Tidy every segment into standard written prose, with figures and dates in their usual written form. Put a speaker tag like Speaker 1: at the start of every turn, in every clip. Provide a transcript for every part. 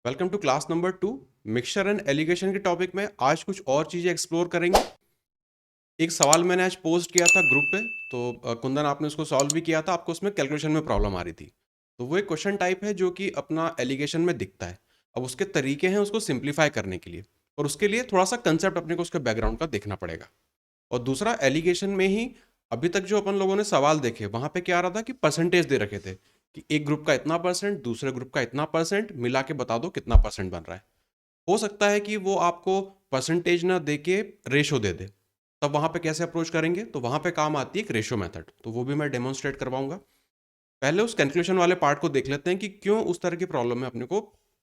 Speaker 1: Welcome to class number 2 mixture and alligation के topic में आज कुछ और चीज़ें एक्सप्लोर करेंगे। एक सवाल मैंने आज पोस्ट किया था ग्रुप पे, तो कुंदन आपने उसको सॉल्व भी किया था। आपको उसमें कैलकुलेशन में प्रॉब्लम आ रही थी, तो वो एक क्वेश्चन टाइप है जो कि अपना एलिगेशन में दिखता है। अब उसके तरीके हैं उसको सिंप्लीफाई करने के लिए, और उसके लिए थोड़ा सा कंसेप्ट अपने को उसके बैकग्राउंड का देखना पड़ेगा। और दूसरा, एलिगेशन में ही अभी तक जो अपन लोगों ने सवाल देखे वहां पे क्या आ रहा था कि परसेंटेज दे रखे थे कि एक ग्रुप का इतना परसेंट, दूसरे ग्रुप का इतना परसेंट, मिला के बता दो कितना परसेंट बन रहा है। हो सकता है कि वो आपको परसेंटेज ना दे के रेशो दे दे। तब वहां पे कैसे अप्रोच करेंगे, तो वहां पे काम आती है एक रेशो मेथड, तो वो भी मैं डेमोन्स्ट्रेट करवाऊंगा। पहले उस कैलकुलेशन वाले पार्ट को देख लेते हैं कि क्यों उस तरह की प्रॉब्लम में अपने को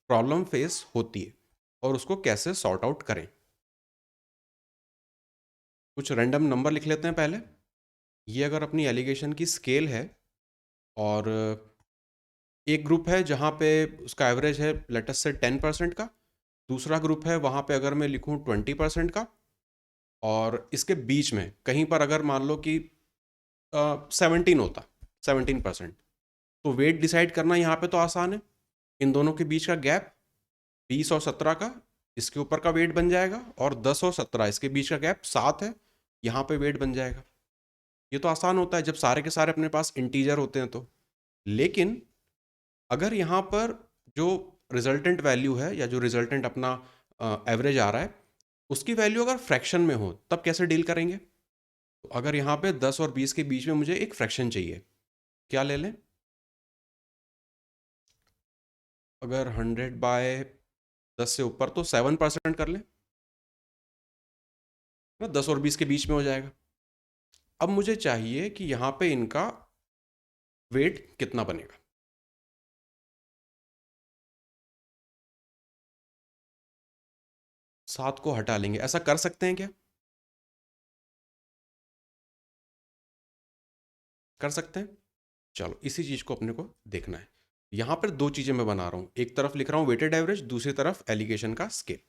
Speaker 1: प्रॉब्लम फेस होती है और उसको कैसे सॉर्ट आउट करें। कुछ रैंडम नंबर लिख लेते हैं पहले। ये अगर अपनी एलिगेशन की स्केल है, और एक ग्रुप है जहाँ पे उसका एवरेज है लेटस से 10% का, दूसरा ग्रुप है वहाँ पे अगर मैं लिखूँ 20% का, और इसके बीच में कहीं पर अगर मान लो कि 17 होता, 17%, तो वेट डिसाइड करना यहाँ पे तो आसान है। इन दोनों के बीच का गैप 20 और 17 का, इसके ऊपर का वेट बन जाएगा, और 10 और 17 इसके बीच का गैप 7 है, यहाँ पे वेट बन जाएगा। ये तो आसान होता है जब सारे के सारे अपने पास इंटीजर होते हैं तो। लेकिन अगर यहाँ पर जो रिजल्टेंट वैल्यू है या जो रिजल्टेंट अपना एवरेज आ रहा है, उसकी वैल्यू अगर फ्रैक्शन में हो तब कैसे डील करेंगे। तो अगर यहाँ पे 10 और 20 के बीच में मुझे एक फ्रैक्शन चाहिए, क्या ले लें। अगर 100/10 से ऊपर तो 7% कर लें ना, 10 और 20 के बीच में हो जाएगा। अब मुझे चाहिए कि यहाँ पे इनका वेट कितना बनेगा। 7 को हटा लेंगे, ऐसा कर सकते हैं क्या? कर सकते हैं। चलो इसी चीज को अपने को देखना है। यहां पर दो चीजें मैं बना रहा हूं, एक तरफ लिख रहा हूं वेटेड एवरेज, दूसरी तरफ एलिगेशन का स्केल।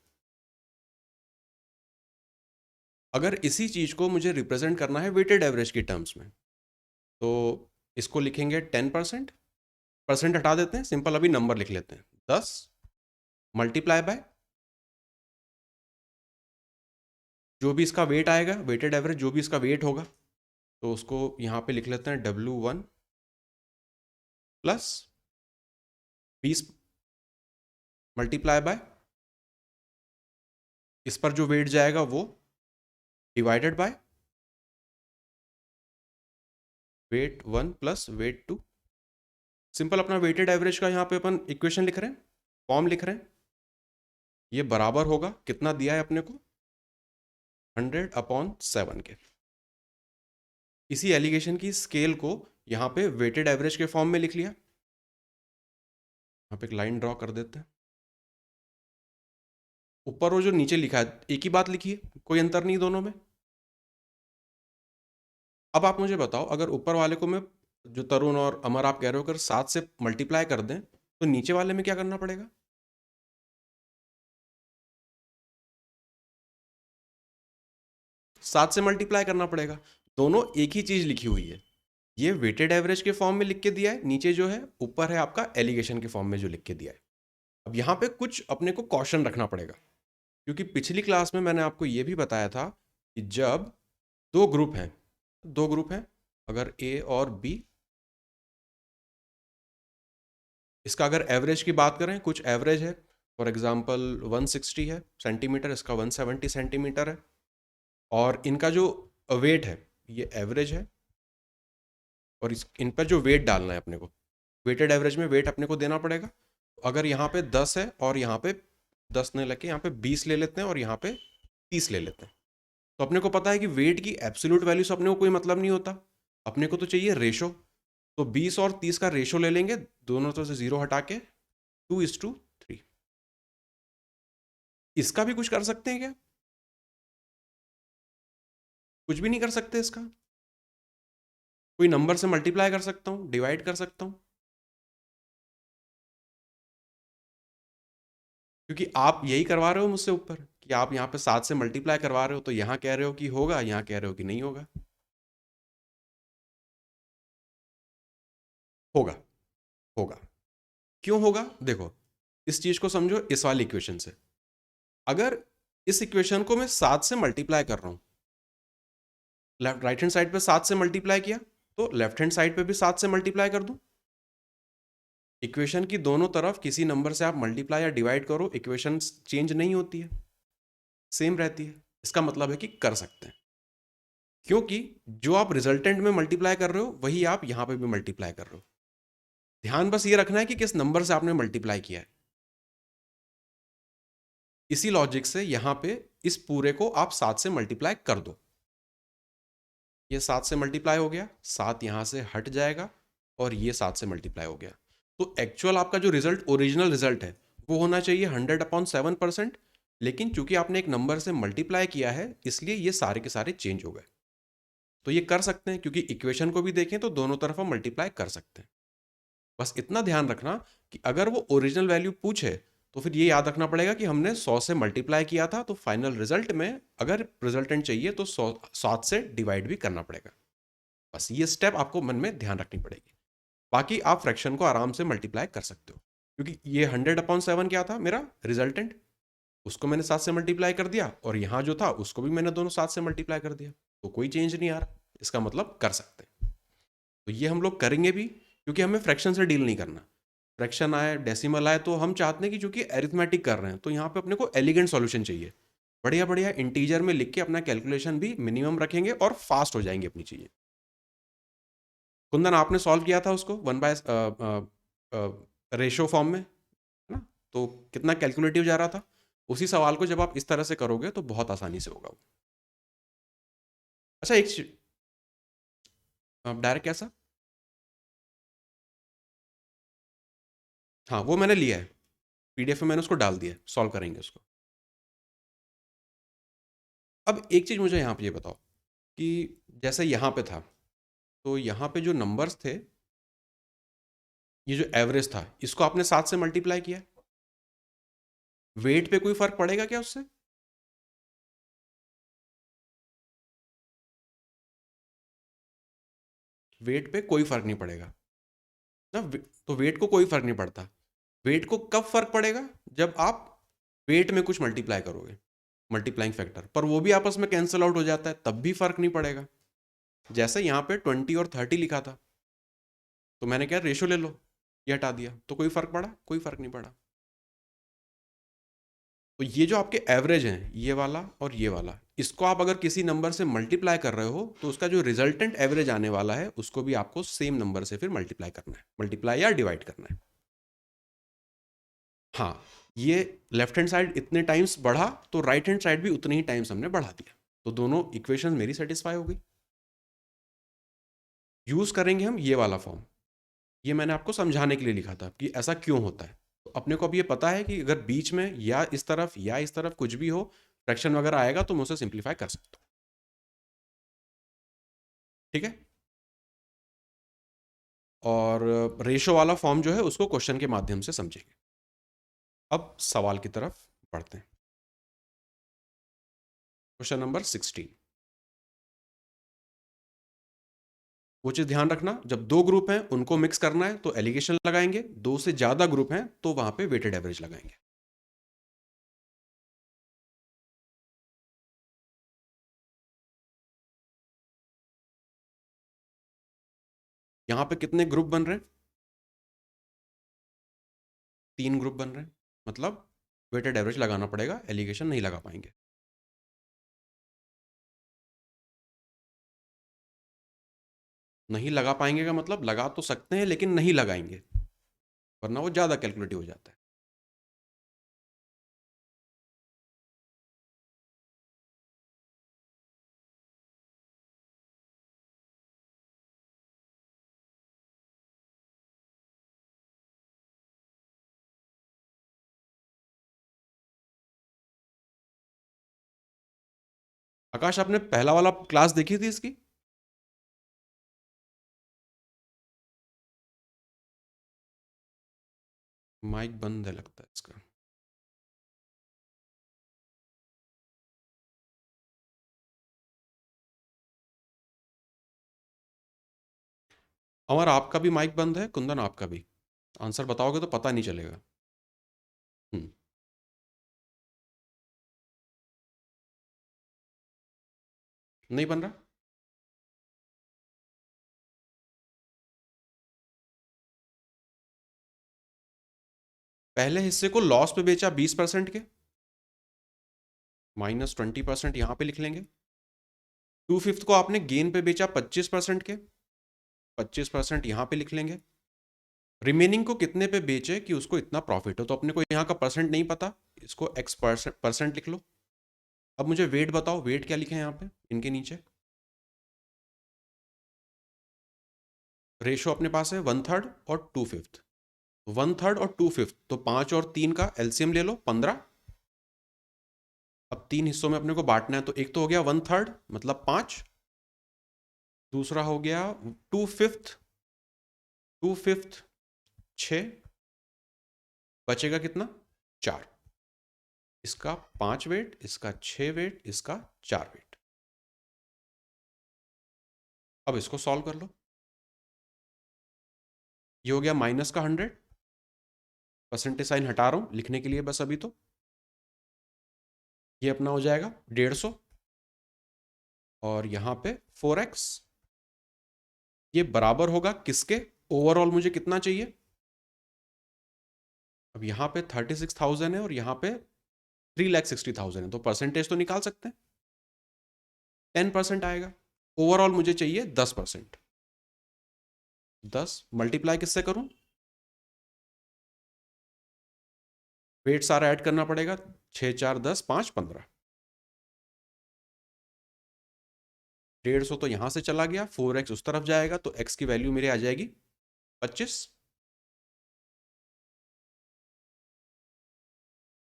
Speaker 1: अगर इसी चीज को मुझे रिप्रेजेंट करना है वेटेड एवरेज की टर्म्स में, तो इसको लिखेंगे 10%। परसेंट हटा देते हैं, सिंपल अभी नंबर लिख लेते हैं। 10 मल्टीप्लाई बाय जो भी इसका वेट आएगा, वेटेड एवरेज जो भी इसका वेट होगा, तो उसको यहां पे लिख लेते हैं W1 प्लस 20 मल्टीप्लाई बाय इस पर जो वेट जाएगा वो divided by weight 1 plus weight 2। Simple अपना वेटेड एवरेज का यहाँ पे अपन इक्वेशन लिख रहे हैं, फॉर्म लिख रहे हैं। ये बराबर होगा, कितना दिया है अपने को, 100/7 के। इसी एलिगेशन की स्केल को यहाँ पे वेटेड एवरेज के फॉर्म में लिख लिया। यहाँ पे एक लाइन ड्रॉ कर देते हैं। ऊपर वो जो नीचे लिखा है एक ही बात लिखी है, कोई अंतर नहीं दोनों में। अब आप मुझे बताओ, अगर ऊपर वाले को मैं, जो तरुण और अमर आप कह रहे हो, अगर 7 से मल्टीप्लाई कर दें तो नीचे वाले में क्या करना पड़ेगा। 7 से मल्टीप्लाई करना पड़ेगा। दोनों एक ही चीज लिखी हुई है। ये वेटेड एवरेज के फॉर्म में लिख के दिया है, नीचे जो है ऊपर है आपका एलिगेशन के फॉर्म में जो लिख के दिया है। अब यहाँ पे कुछ अपने को कॉशन रखना पड़ेगा, क्योंकि पिछली क्लास में मैंने आपको ये भी बताया था कि जब दो ग्रुप हैं, अगर ए और बी, इसका अगर एवरेज की बात करें, कुछ एवरेज है, फॉर एग्जांपल 160 है सेंटीमीटर, इसका 170 सेंटीमीटर है, और इनका जो वेट है ये एवरेज है, और इन पर जो वेट डालना है अपने को, वेटेड एवरेज में वेट अपने को देना पड़ेगा। अगर यहाँ पे 10 है और यहाँ पे 10 नहीं लगे, यहाँ पे 20 ले लेते हैं और यहाँ पे 30 ले लेते हैं, तो अपने को पता है कि वेट की एब्सोल्यूट वैल्यू से अपने को कोई मतलब नहीं होता, अपने को तो चाहिए रेशो। तो 20 और 30 का रेशो ले लेंगे, दोनों तरफ से जीरो हटा के 2:3। इसका भी कुछ कर सकते हैं क्या? कुछ भी नहीं कर सकते इसका। कोई नंबर से मल्टीप्लाई कर सकता हूँ, डिवाइड कर सकता हूँ, क्योंकि आप यही करवा रहे हो मुझसे ऊपर कि आप यहाँ पे 7 से मल्टीप्लाई करवा रहे हो, तो यहाँ कह रहे हो कि होगा, यहाँ कह रहे हो कि नहीं होगा। होगा, होगा। क्यों होगा देखो, इस चीज को समझो इस वाली इक्वेशन से। अगर इस इक्वेशन को मैं 7 से मल्टीप्लाई कर रहा हूं, लेफ्ट राइट हैंड साइड पे 7 से मल्टीप्लाई किया, तो लेफ्ट हैंड साइड पे भी 7 से मल्टीप्लाई कर दूं। इक्वेशन की दोनों तरफ किसी नंबर से आप मल्टीप्लाई या डिवाइड करो, इक्वेशन चेंज नहीं होती है, सेम रहती है। इसका मतलब है कि कर सकते हैं, क्योंकि जो आप रिजल्टेंट में मल्टीप्लाई कर रहे हो वही आप यहां पे भी मल्टीप्लाई कर रहे हो। ध्यान बस ये रखना है कि किस नंबर से आपने मल्टीप्लाई किया है। इसी लॉजिक से यहां पे इस पूरे को आप 7 से मल्टीप्लाई कर दो। ये 7 से मल्टीप्लाई हो गया, 7 यहां से हट जाएगा और ये 7 से मल्टीप्लाई हो गया। तो एक्चुअल आपका जो रिजल्ट, ओरिजिनल रिजल्ट है, वो होना चाहिए 100/7%, लेकिन चूंकि आपने एक नंबर से मल्टीप्लाई किया है इसलिए ये सारे के सारे चेंज हो गए। तो ये कर सकते हैं, क्योंकि इक्वेशन को भी देखें तो दोनों तरफ हम मल्टीप्लाई कर सकते हैं। बस इतना ध्यान रखना कि अगर वो ओरिजिनल वैल्यू पूछे तो फिर ये याद रखना पड़ेगा कि हमने 100 से मल्टीप्लाई किया था, तो फाइनल रिजल्ट में अगर रिजल्टेंट चाहिए तो 7 से डिवाइड भी करना पड़ेगा। बस ये स्टेप आपको मन में ध्यान रखनी पड़ेगी। बाकी आप फ्रैक्शन को आराम से मल्टीप्लाई कर सकते हो, क्योंकि ये 100/7 क्या था मेरा रिजल्टेंट, उसको मैंने 7 से मल्टीप्लाई कर दिया, और यहाँ जो था उसको भी मैंने दोनों 7 से मल्टीप्लाई कर दिया, तो कोई चेंज नहीं आ रहा। इसका मतलब कर सकते हैं। तो ये हम लोग करेंगे भी, क्योंकि हमें फ्रैक्शन से डील नहीं करना। फ्रैक्शन आए, डेसिमल आए, तो हम चाहते हैं कि चूंकि एरिथमेटिक कर रहे हैं तो यहाँ पे अपने को एलिगेंट सॉल्यूशन चाहिए। बढ़िया बढ़िया इंटीजर में लिख के अपना कैलकुलेशन भी मिनिमम रखेंगे और फास्ट हो जाएंगे अपनी चीजें। कुंदन, आपने सॉल्व किया था उसको 1/, रेशो फॉर्म में, है ना? तो कितना कैलकुलेटिव जा रहा था। उसी सवाल को जब आप इस तरह से करोगे तो बहुत आसानी से होगा वो। अच्छा, एक डायरेक्ट कैसा? हाँ, वो मैंने लिया है, पीडीएफ में मैंने उसको डाल दिया है, सॉल्व करेंगे उसको। अब एक चीज मुझे यहाँ पे ये बताओ कि जैसे यहाँ पे था, तो यहाँ पे जो नंबर्स थे, ये जो एवरेज था, इसको आपने 7 से मल्टीप्लाई किया, वेट पे कोई फर्क पड़ेगा क्या उससे? वेट पे कोई फर्क नहीं पड़ेगा ना, तो वेट को कोई फर्क नहीं पड़ता। वेट को कब फर्क पड़ेगा? जब आप वेट में कुछ मल्टीप्लाई करोगे, मल्टीप्लाइंग फैक्टर, पर वो भी आपस में कैंसिल आउट हो जाता है, तब भी फर्क नहीं पड़ेगा। जैसे यहाँ पे 20 और 30 लिखा था, तो मैंने क्या, रेशो ले लो, ये हटा दिया, तो कोई फर्क पड़ा? कोई फर्क नहीं पड़ा। तो ये जो आपके एवरेज हैं, ये वाला और ये वाला, इसको आप अगर किसी नंबर से मल्टीप्लाई कर रहे हो तो उसका जो रिजल्टेंट एवरेज आने वाला है उसको भी आपको सेम नंबर से फिर मल्टीप्लाई करना है, मल्टीप्लाई या डिवाइड करना है। हाँ, ये लेफ्ट हैंड साइड इतने टाइम्स बढ़ा तो राइट हैंड साइड भी उतने ही टाइम्स हमने बढ़ा दिया, तो दोनों इक्वेशन मेरी सेटिस्फाई हो गई। यूज करेंगे हम ये वाला फॉर्म, ये मैंने आपको समझाने के लिए लिखा था कि ऐसा क्यों होता है। तो अपने को अब ये पता है कि अगर बीच में या इस तरफ कुछ भी हो, फ्रैक्शन वगैरह आएगा तो मैं उसे सिंप्लीफाई कर सकता हूँ। ठीक है, और रेशो वाला फॉर्म जो है उसको क्वेश्चन के माध्यम से समझेंगे। अब सवाल की तरफ बढ़ते हैं। Question number 16। वो चीज ध्यान रखना, जब दो ग्रुप हैं उनको मिक्स करना है तो एलिगेशन लगाएंगे, दो से ज्यादा ग्रुप हैं तो वहां पे वेटेड एवरेज लगाएंगे। यहां पे कितने ग्रुप बन रहे हैं? 3 ग्रुप बन रहे हैं, मतलब वेटेड एवरेज लगाना पड़ेगा, एलिगेशन नहीं लगा पाएंगे। नहीं लगा पाएंगे का मतलब लगा तो सकते हैं लेकिन नहीं लगाएंगे, वरना वो ज्यादा कैलकुलेटिव हो जाता है। आकाश, आपने पहला वाला क्लास देखी थी इसकी? माइक बंद है लगता है इसका। अमर, आपका भी माइक बंद है, कुंदन आपका भी। आंसर बताओगे तो पता नहीं चलेगा। हम्म, नहीं बन रहा। पहले हिस्से को लॉस पे बेचा 20% के, -20% यहां पे लिख लेंगे। 2/5 को आपने गेन पे बेचा 25% के, 25% यहां पे लिख लेंगे। रिमेनिंग को कितने पे बेचे कि उसको इतना प्रॉफिट हो, तो अपने को यहाँ का परसेंट नहीं पता, इसको एक्स परसेंट लिख लो। अब मुझे वेट बताओ, वेट क्या लिखे हैं यहाँ पे इनके नीचे। रेशो अपने पास है 1/3 और 2/5। 1/3 और 2/5 तो 5 और 3 का एलसीएम ले लो 15। अब 3 हिस्सों में अपने को बांटना है, तो एक तो हो गया 1/3 मतलब 5, दूसरा हो गया 2/5, 2/5 6, बचेगा कितना 4। इसका 5 वेट, इसका 6 वेट, इसका 4 वेट। अब इसको सॉल्व कर लो। ये हो गया माइनस का 100, परसेंटेज साइन हटा रहा हूं लिखने के लिए बस अभी तो। ये अपना हो जाएगा 150, और यहां पे 4x। ये बराबर होगा किसके, ओवरऑल मुझे कितना चाहिए। अब यहां पे 36,000 है और यहां पे 3,60,000 है, तो परसेंटेज तो निकाल सकते हैं। 10% आएगा। ओवरऑल मुझे चाहिए 10%। 10 मल्टीप्लाई किससे करूं, वेट सारा ऐड करना पड़ेगा। 6 4 10 5 15, 150 तो यहां से चला गया, 4x उस तरफ जाएगा, तो x की वैल्यू मेरे आ जाएगी 25,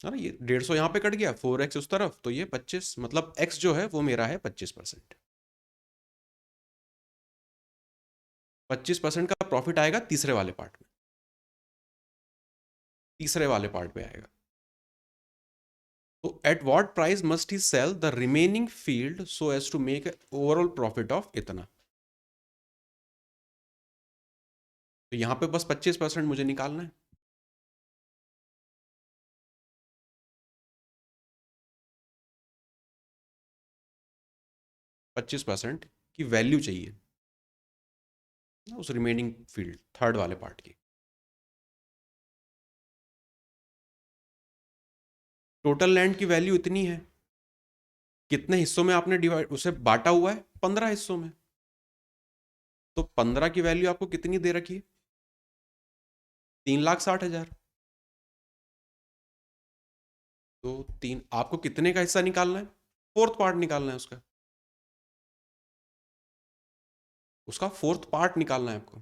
Speaker 1: है ना। ये 150 यहां पे कट गया, 4x उस तरफ, तो ये 25, मतलब x जो है वो मेरा है 25%। 25% का प्रॉफिट आएगा तीसरे वाले पार्ट में, तीसरे वाले पार्ट में आएगा। तो at what price must he sell the remaining field so as to make overall profit of इतना। तो यहां पे बस 25% मुझे निकालना है। पच्चीस परसेंट की वैल्यू चाहिए ना उस रिमेनिंग फील्ड थर्ड वाले पार्ट की। टोटल लैंड की वैल्यू इतनी है, कितने हिस्सों में आपने डिवाइड उसे बांटा हुआ है, 15 हिस्सों में। तो 15 की वैल्यू आपको कितनी दे रखी है, 3,60,000। तो तीन, आपको कितने का हिस्सा निकालना है, फोर्थ पार्ट निकालना है उसका, उसका फोर्थ पार्ट निकालना है आपको।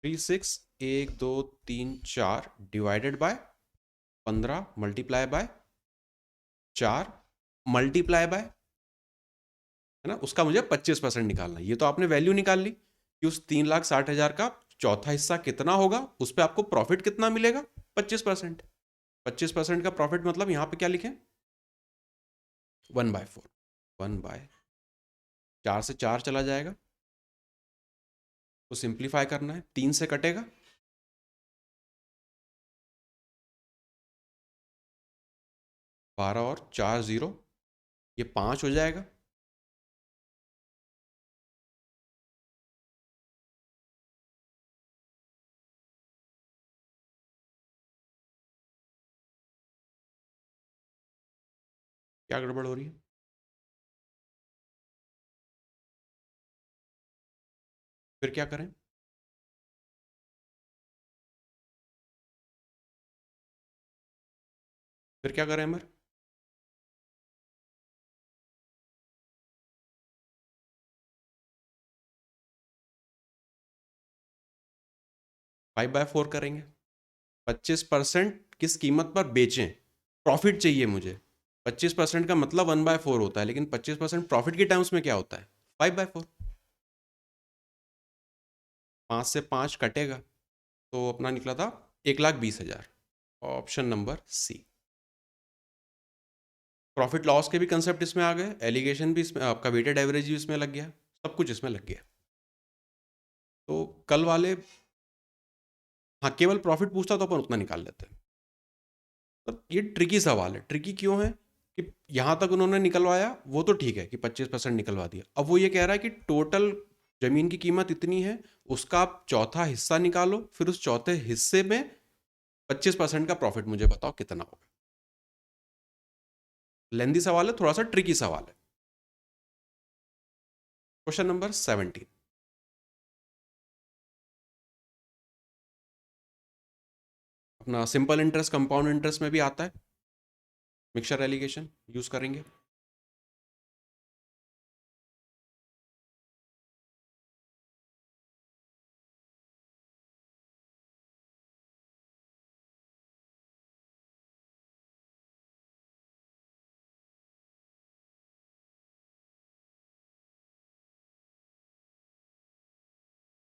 Speaker 1: 36 1 2 3 4 divided by 15 multiply by 4 multiply by, है ना, उसका मुझे 25% निकालना है। ये तो आपने वैल्यू निकाल ली कि उस 3,60,000 का चौथा हिस्सा कितना होगा, उस पर आपको प्रॉफिट कितना मिलेगा, 25%। 25% का प्रॉफिट मतलब यहां पे क्या लिखें, 1/4। 1/4 से 4 चला जाएगा, तो सिंप्लीफाई करना है, 3 से कटेगा, 12 और 4 0, ये 5 हो जाएगा। क्या गड़बड़ हो रही है, फिर क्या करें, फिर क्या करें अमर। 5/4 करेंगे। 25% किस कीमत पर बेचें, प्रॉफिट चाहिए मुझे। 25% का मतलब 1/4 होता है, लेकिन 25% प्रॉफिट के टर्म्स में क्या होता है, 5/4। 5 से 5 कटेगा, तो अपना निकला था 1,20,000। Option number C. Profit loss के भी कंसेप्ट इसमें आ गए, एलिगेशन भी इसमें, आपका वेटेड एवरेज भी इसमें लग गया, सब कुछ इसमें लग गया। तो कल वाले, हाँ केवल प्रॉफिट पूछता तो अपन उतना निकाल लेते हैं। ये ट्रिकी सवाल है। ट्रिकी क्यों है कि यहाँ तक उन्होंने निकलवाया वो तो ठीक है कि 25% निकलवा दिया। अब वो ये कह रहा है कि टोटल ज़मीन की कीमत इतनी है, उसका आप चौथा हिस्सा निकालो, फिर उस चौथे हिस्से में 25% का प्रॉफिट मुझे बताओ कितना होगा। लेंदी सवाल है, थोड़ा सा ट्रिकी सवाल है। क्वेश्चन नंबर 17, अपना सिंपल इंटरेस्ट कंपाउंड इंटरेस्ट में भी आता है, मिक्सचर एलिगेशन यूज करेंगे।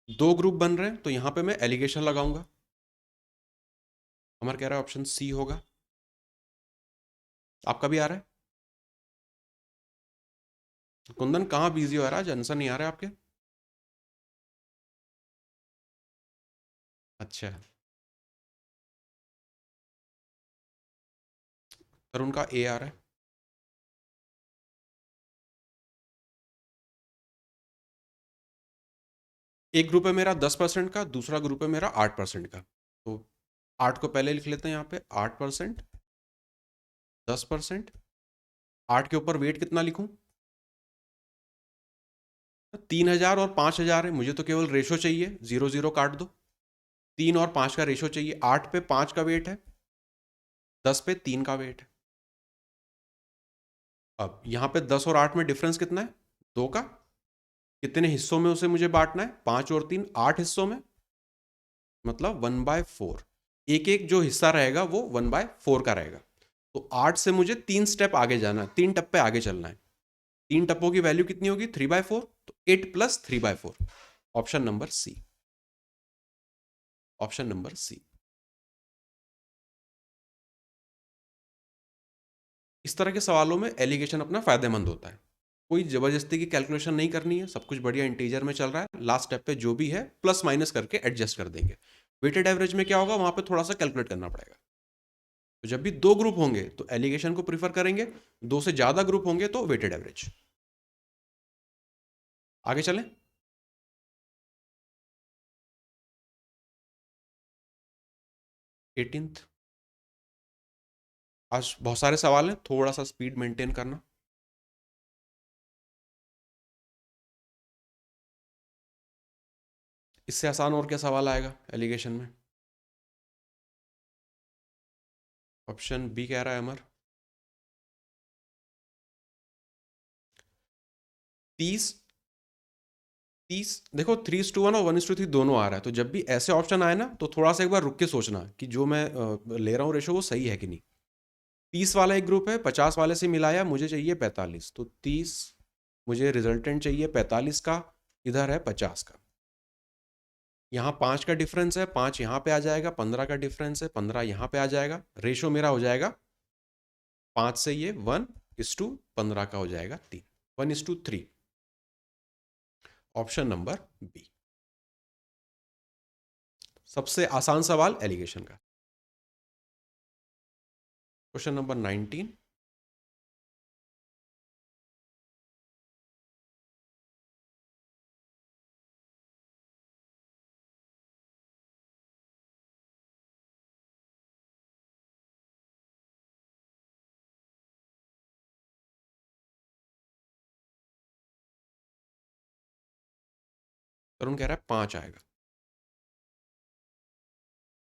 Speaker 1: दो ग्रुप बन रहे हैं तो यहां पे मैं एलिगेशन लगाऊंगा। अमर कह रहा है ऑप्शन सी होगा। आपका भी आ रहा है? कुंदन कहाँ बिजी हो रहा है आज, आंसर नहीं आ रहा है आपके? अच्छा, तरुण का ए आ रहा है। एक ग्रुप है मेरा 10% का, दूसरा ग्रुप है मेरा 8% का। तो 8 को पहले लिख लेते हैं यहाँ पे, 8%, 10%। 8 के ऊपर वेट कितना लिखूं? 3000 और 5000 है, मुझे तो केवल रेशो चाहिए, 0 0 काट दो। 3 और 5 का रेशो चाहिए, 8 पे 5 का वेट है, 10 पे 3 का वेट है। अब यहाँ पे 10 और 8 में डिफरेंस कितना है? 2 का। कितने हिस्सों में उसे मुझे बांटना है? 5 और 3 8 हिस्सों में, मतलब 1/4। एक एक जो हिस्सा रहेगा वो 1/4 का रहेगा। तो 8 से मुझे 3 स्टेप आगे जाना है, 3 टप्पे आगे चलना है। 3 टप्पों की वैल्यू कितनी होगी? 3/4। तो 8 plus 3/4। Option number C. Option number C. इस तरह के सवालों में एलिगेशन अपना फायदेमंद होता है। कोई जबरदस्ती की कैलकुलेशन नहीं करनी है, सब कुछ बढ़िया इंटीजर में चल रहा है, लास्ट स्टेप पे जो भी है प्लस माइनस करके एडजस्ट कर देंगे। वेटेड एवरेज में क्या होगा, वहां पे थोड़ा सा कैलकुलेट करना पड़ेगा। तो जब भी दो ग्रुप होंगे तो एलिगेशन को प्रीफर करेंगे, दो से ज्यादा ग्रुप होंगे तो वेटेड एवरेज। आगे चलें। 18th। आज बहुत सारे सवाल हैं, थोड़ा सा स्पीड मेंटेन करना। इससे आसान और क्या सवाल आएगा एलिगेशन में? ऑप्शन बी कह रहा है अमर। 30। 30 देखो, 3:1 और 1:3 दोनों आ रहा है, तो जब भी ऐसे ऑप्शन आए ना तो थोड़ा सा एक बार रुक के सोचना कि जो मैं ले रहा हूँ रेशो वो सही है कि नहीं। 30 वाला एक ग्रुप है, 50 वाले से मिलाया, मुझे चाहिए 45, तो 30 मुझे रिजल्टेंट चाहिए 45 का, इधर है 50 का। यहाँ 5 का डिफरेंस है, 5 यहाँ पे आ जाएगा, 15 का डिफरेंस है, 15 यहाँ पे आ जाएगा, रेशो मेरा हो जाएगा 5 से ये 1:15 का हो जाएगा 3, 1:3। Option number B. सबसे आसान सवाल एलिगेशन का। Question number 19। तरुण कह रहा है 5 आएगा।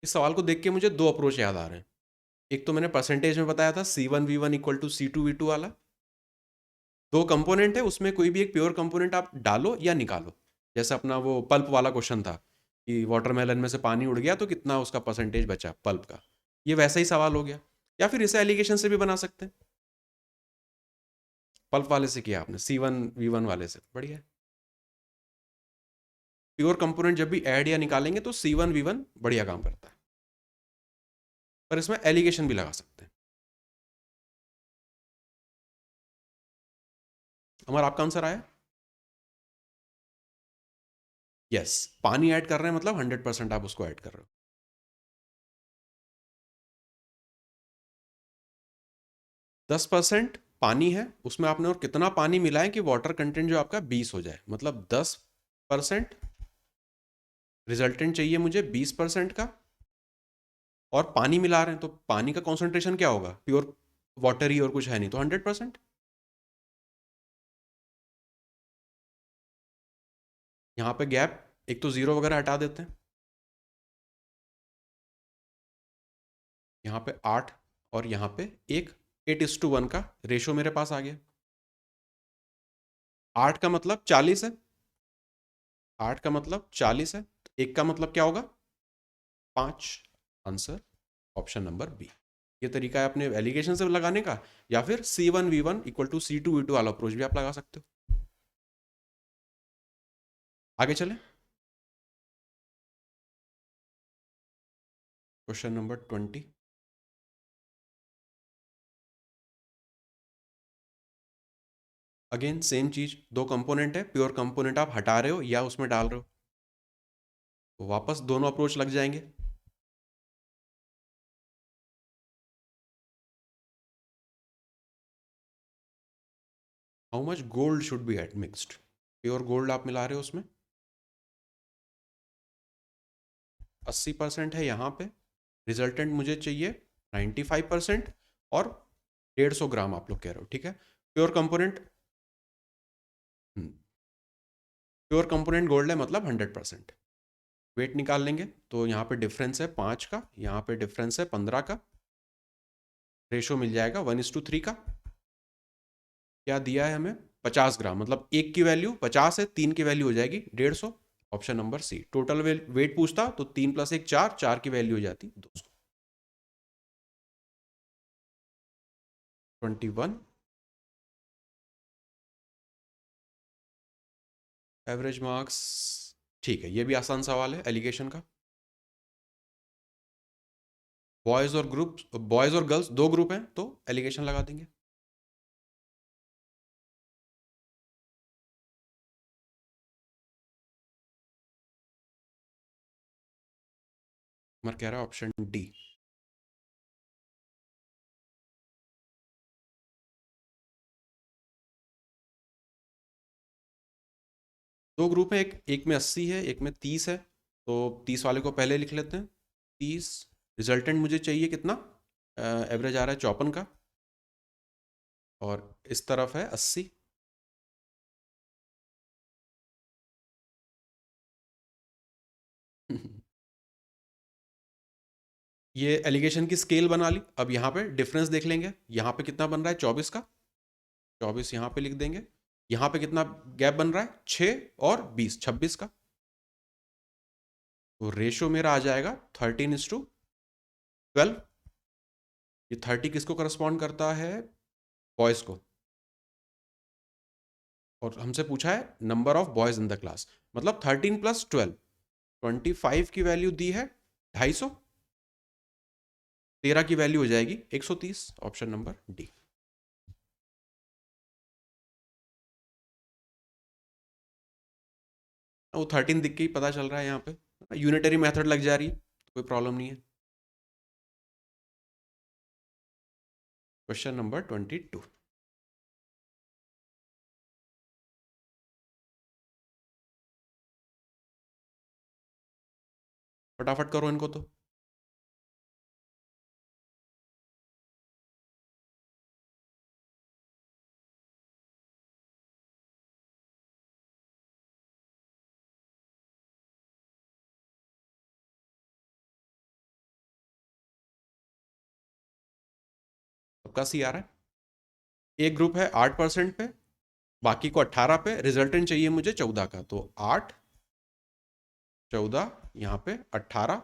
Speaker 1: इस सवाल को देख के मुझे दो अप्रोच याद आ रहे हैं। एक तो मैंने परसेंटेज में बताया था, C1V1 इक्वल टू C2V2 वाला। दो कंपोनेंट है, उसमें कोई भी एक प्योर कंपोनेंट आप डालो या निकालो। जैसे अपना वो पल्प वाला क्वेश्चन था कि वाटरमेलन में से पानी उड़ गया तो कितना उसका परसेंटेज बचा पल्प का। ये वैसा ही सवाल हो गया। या फिर इसे एलिगेशन से भी बना सकते हैं। पल्प वाले से किया आपने, C1V1 वाले से, बढ़िया। प्योर कंपोनेंट जब भी ऐड या निकालेंगे तो C1V1 बढ़िया काम करता है। पर इसमें एलिगेशन भी लगा सकते हैं। हमारा आपका आंसर आया। यस, पानी ऐड कर रहे हैं मतलब 100% आप उसको ऐड कर रहे हो। 10% पानी है, उसमें आपने और कितना पानी मिलाएं कि वाटर कंटेंट जो आपका 20 हो जाए, मतलब 10% रिजल्टेंट चाहिए मुझे 20% का, और पानी मिला रहे हैं तो पानी का कॉन्सेंट्रेशन क्या होगा, प्योर वाटर ही और कुछ है नहीं, तो 100%। यहाँ पे गैप, एक तो जीरो वगैरह हटा देते हैं, यहाँ पे 8 और यहाँ पे एक, 8:1 का रेशो मेरे पास आ गया। 8 का मतलब 40 है, 8 का मतलब 40 है, एक का मतलब क्या होगा, 5। Answer option number B. ये तरीका है अपने एलिगेशन से लगाने का, या फिर C1V1 = C2V2 वाला अप्रोच भी आप लगा सकते हो। आगे चलें, क्वेश्चन नंबर 20। अगेन सेम चीज, दो कंपोनेंट है, प्योर कंपोनेंट आप हटा रहे हो या उसमें डाल रहे हो, तो वापस दोनों अप्रोच लग जाएंगे। How much gold should be add mixed, pure gold आप मिला रहे हो उसमें, 80% है यहाँ पे, रिजल्टेंट मुझे चाहिए 95%, और 150 ग्राम आप लोग कह रहे हो, ठीक है। Pure component, pure component gold है मतलब 100%। वेट निकाल लेंगे तो यहाँ पे डिफरेंस है 5 का, यहाँ पे डिफरेंस है 15 का, रेशो मिल जाएगा 1:3 का। क्या दिया है हमें, 50 ग्राम, मतलब एक की वैल्यू 50 है, तीन की वैल्यू हो जाएगी 150। Option number C. Total weight पूछता तो 3 + 1 4, 4 की वैल्यू हो जाती 200। 21। एवरेज मार्क्स, ठीक है, ये भी आसान सवाल है एलिगेशन का। बॉयज और गर्ल्स दो ग्रुप हैं तो एलिगेशन लगा देंगे। मैं कह रहा ऑप्शन डी। दो ग्रुप है, एक में 80 है, एक में 30 है, तो 30 वाले को पहले लिख लेते हैं। 30, रिजल्टेंट मुझे चाहिए कितना, एवरेज आ रहा है 54 का, और इस तरफ है 80। ये एलिगेशन की स्केल बना ली। अब यहाँ पे डिफरेंस देख लेंगे, यहाँ पे कितना बन रहा है 24 का, 24 यहाँ पे लिख देंगे। यहाँ पे कितना गैप बन रहा है, 6 और 20, 26 का, तो रेशो मेरा आ जाएगा 13:12। ये 30 किसको करस्पॉन्ड करता है, बॉयज को, और हमसे पूछा है number of boys in the class, मतलब 13 + 12, 25 की वैल्यू दी है 250, 13 की वैल्यू हो जाएगी 130। Option number D. वो 13 दिख के ही पता चल रहा है, यहाँ पे यूनिटरी मेथड लग जा रही है, तो कोई प्रॉब्लम नहीं है। Question number 22। फटाफट करो इनको तो। सबका सी आ रहा है। एक ग्रुप है 8% पे, बाकी को 18 पे, रिजल्टेंट चाहिए मुझे 14 का, तो 8, 14, यहाँ पे 18।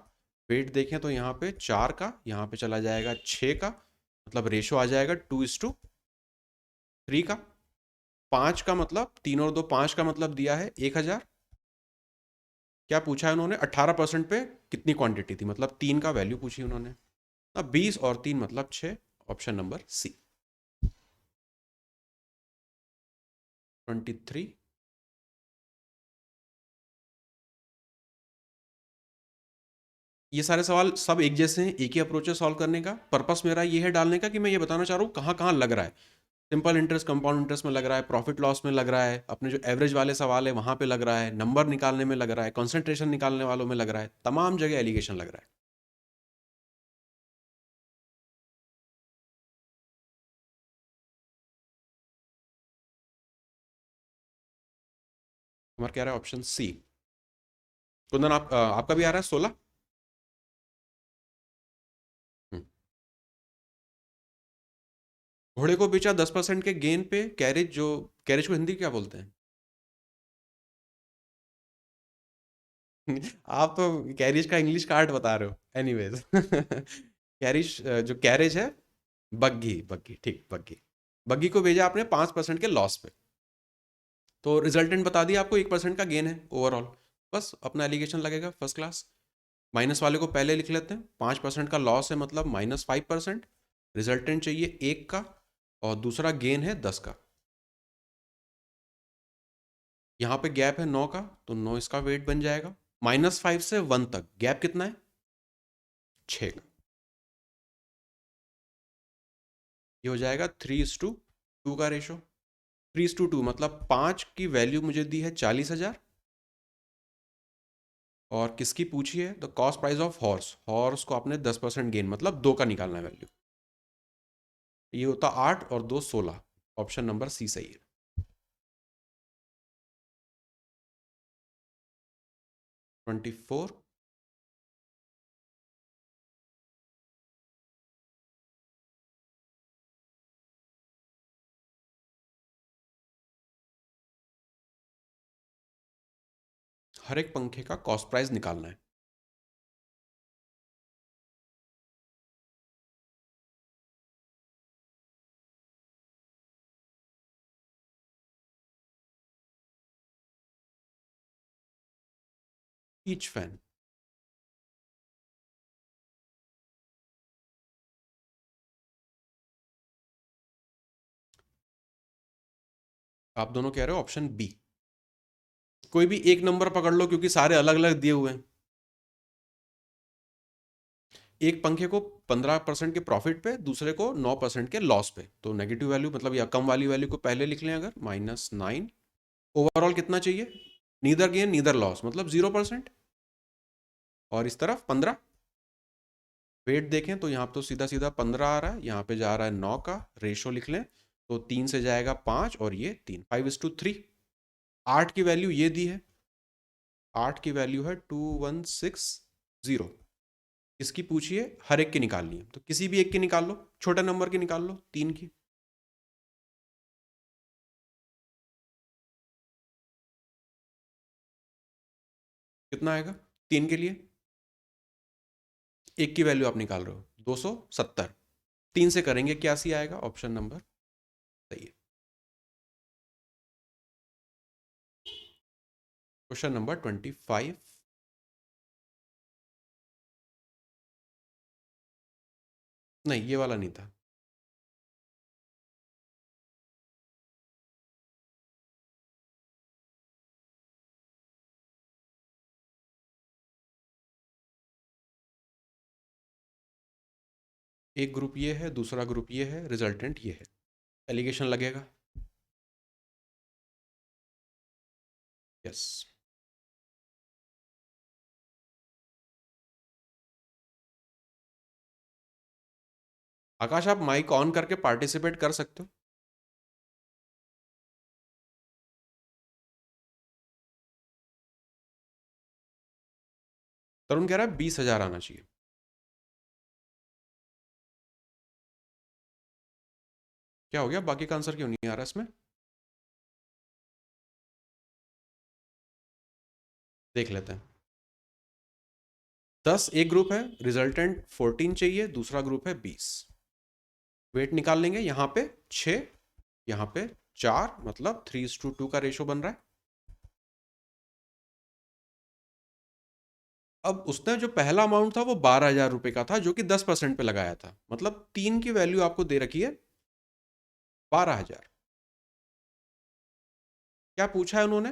Speaker 1: वेट देखें तो यहाँ पे 4 का, यहाँ पे चला जाएगा 6 का, मतलब रेशो आ जाएगा 2:3 का। 5 का मतलब 3 और 2 5 का मतलब दिया है 1000। क्या पूछा है उन्होंने, 18% पे कितनी क्वांटिटी थी, मतलब 3 का वैल्यू पूछी उन्होंने। अब 20 और 3 मतलब 6। Option number C. 23। ये सारे सवाल सब एक जैसे हैं, एक ही अप्रोच है सॉल्व करने का। पर्पस मेरा ये है डालने का कि मैं ये बताना चाह रहा हूँ कहाँ कहाँ लग रहा है। सिंपल इंटरेस्ट, कंपाउंड इंटरेस्ट में लग रहा है, प्रॉफिट लॉस में लग रहा है, अपने जो एवरेज वाले सवाल है वहाँ पे लग रहा है, नंबर निकालने में लग रहा है, कॉन्सेंट्रेशन निकालने वालों में लग रहा है, तमाम जगह एलिगेशन लग रहा है। हमारा क्या रहा है? Option C. कुंदन आपका भी आ रहा है 16। घोड़े को बेचा 10% के गेन पे कैरेज, जो कैरेज को हिंदी क्या बोलते हैं? आप तो कैरिज का इंग्लिश कार्ड बता रहे हो। एनीवेज कैरिज, जो कैरेज है, बग्घी, बग्घी, ठीक, बग्घी। बग्घी को भेजा आपने 5% के लॉस पे, तो रिजल्टेंट बता दिया आपको 1% का गेन है ओवरऑल। बस अपना एलिगेशन लगेगा फर्स्ट क्लास। माइनस वाले को पहले लिख लेते हैं। 5% का लॉस है मतलब -5%। रिजल्टेंट चाहिए 1 का, और दूसरा गेन है 10 का। यहाँ पे गैप है 9 का, तो 9 इसका वेट बन जाएगा। -5 से 1 तक गैप कितना है? 6 का। ये हो जाएगा 3:2 का रेशो। 3:2 मतलब 5 की वैल्यू मुझे दी है 40,000, और किसकी पूछी है? The cost price of horse. Horse को आपने 10% गेन मतलब 2 का निकालना है वैल्यू। ये होता 8 और 2 16। ऑप्शन नंबर सी सही है। Twenty four. हर एक पंखे का कॉस्ट प्राइस निकालना है। Each fan. आप दोनों कह रहे हो ऑप्शन बी। कोई भी एक नंबर पकड़ लो क्योंकि सारे अलग अलग दिए हुए हैं। एक पंखे को 15% के प्रॉफिट पे, दूसरे को 9% के लॉस पे, तो नेगेटिव वैल्यू मतलब या कम वाली वैल्यू को पहले लिख लें अगर, -9। ओवरऑल कितना चाहिए? नीदर गेन नीदर लॉस मतलब 0%। और इस तरफ 15। वेट देखें तो यहाँ तो सीधा सीधा 15 आ रहा है, यहाँ पे जा रहा है 9 का। रेशो लिख लें तो 3 से जाएगा 5, और ये 3, 5:3। 8 की वैल्यू ये दी है। 8 की वैल्यू है 2160। इसकी पूछिए, हर एक की निकालनी है तो किसी भी एक की निकाल लो, छोटे नंबर की निकाल लो, 3 की। कितना आएगा 3 के लिए? एक की वैल्यू आप निकाल रहे हो 270। 3 से करेंगे क्या सी आएगा? ऑप्शन नंबर सही है। Question number 25। नहीं, ये वाला नहीं था। एक ग्रुप ये है, दूसरा ग्रुप ये है, रिजल्टेंट ये है। एलिगेशन लगेगा। यस। आकाश, आप माइक ऑन करके पार्टिसिपेट कर सकते हो। तरुण कह रहा है 20,000 आना चाहिए। क्या हो गया? बाकी का आंसर क्यों नहीं आ रहा इसमें? देख लेते हैं। 10 एक ग्रुप है, रिजल्टेंट 14 चाहिए, दूसरा ग्रुप है 20। वेट निकाल लेंगे। यहाँ पे 6, यहाँ पे 4, मतलब 3:2 का रेशो बन रहा है। अब उसने जो पहला अमाउंट था वो 12,000 रुपए का था, जो कि 10% पे लगाया था, मतलब 3 की वैल्यू आपको दे रखी है 12,000। क्या पूछा है उन्होंने?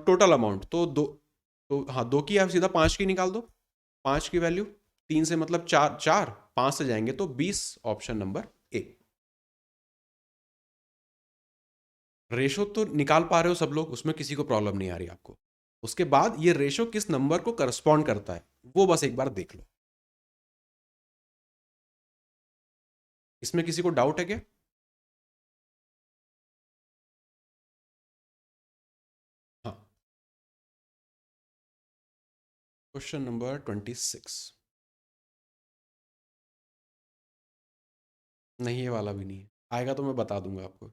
Speaker 1: टोटल अमाउंट तो दो, तो हाँ, 2 की आप सीधा 5 की निकाल दो। 5 की वैल्यू, 3 से मतलब 4, 4, 5 से जाएंगे तो 20, ऑप्शन नंबर ए। रेशो तो निकाल पा रहे हो सब लोग, उसमें किसी को प्रॉब्लम नहीं आ रही आपको। उसके बाद ये रेशो किस नंबर को करस्पॉन्ड करता है वो बस एक बार देख लो। इसमें किसी को डाउट है क्या? हाँ, क्वेश्चन नंबर 26। नहीं, ये वाला भी नहीं है, आएगा तो मैं बता दूंगा आपको।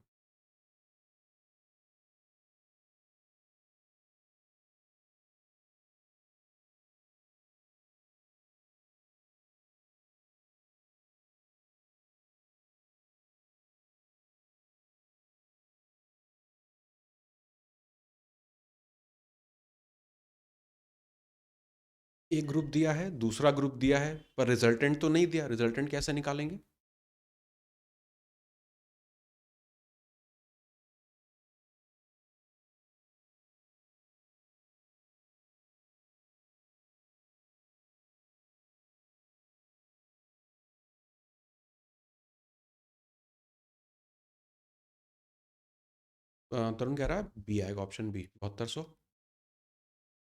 Speaker 1: एक ग्रुप दिया है, दूसरा ग्रुप दिया है, पर रिजल्टेंट तो नहीं दिया। रिजल्टेंट कैसे निकालेंगे? तरुण कह रहा है बी आएगा, ऑप्शन बी, 7200।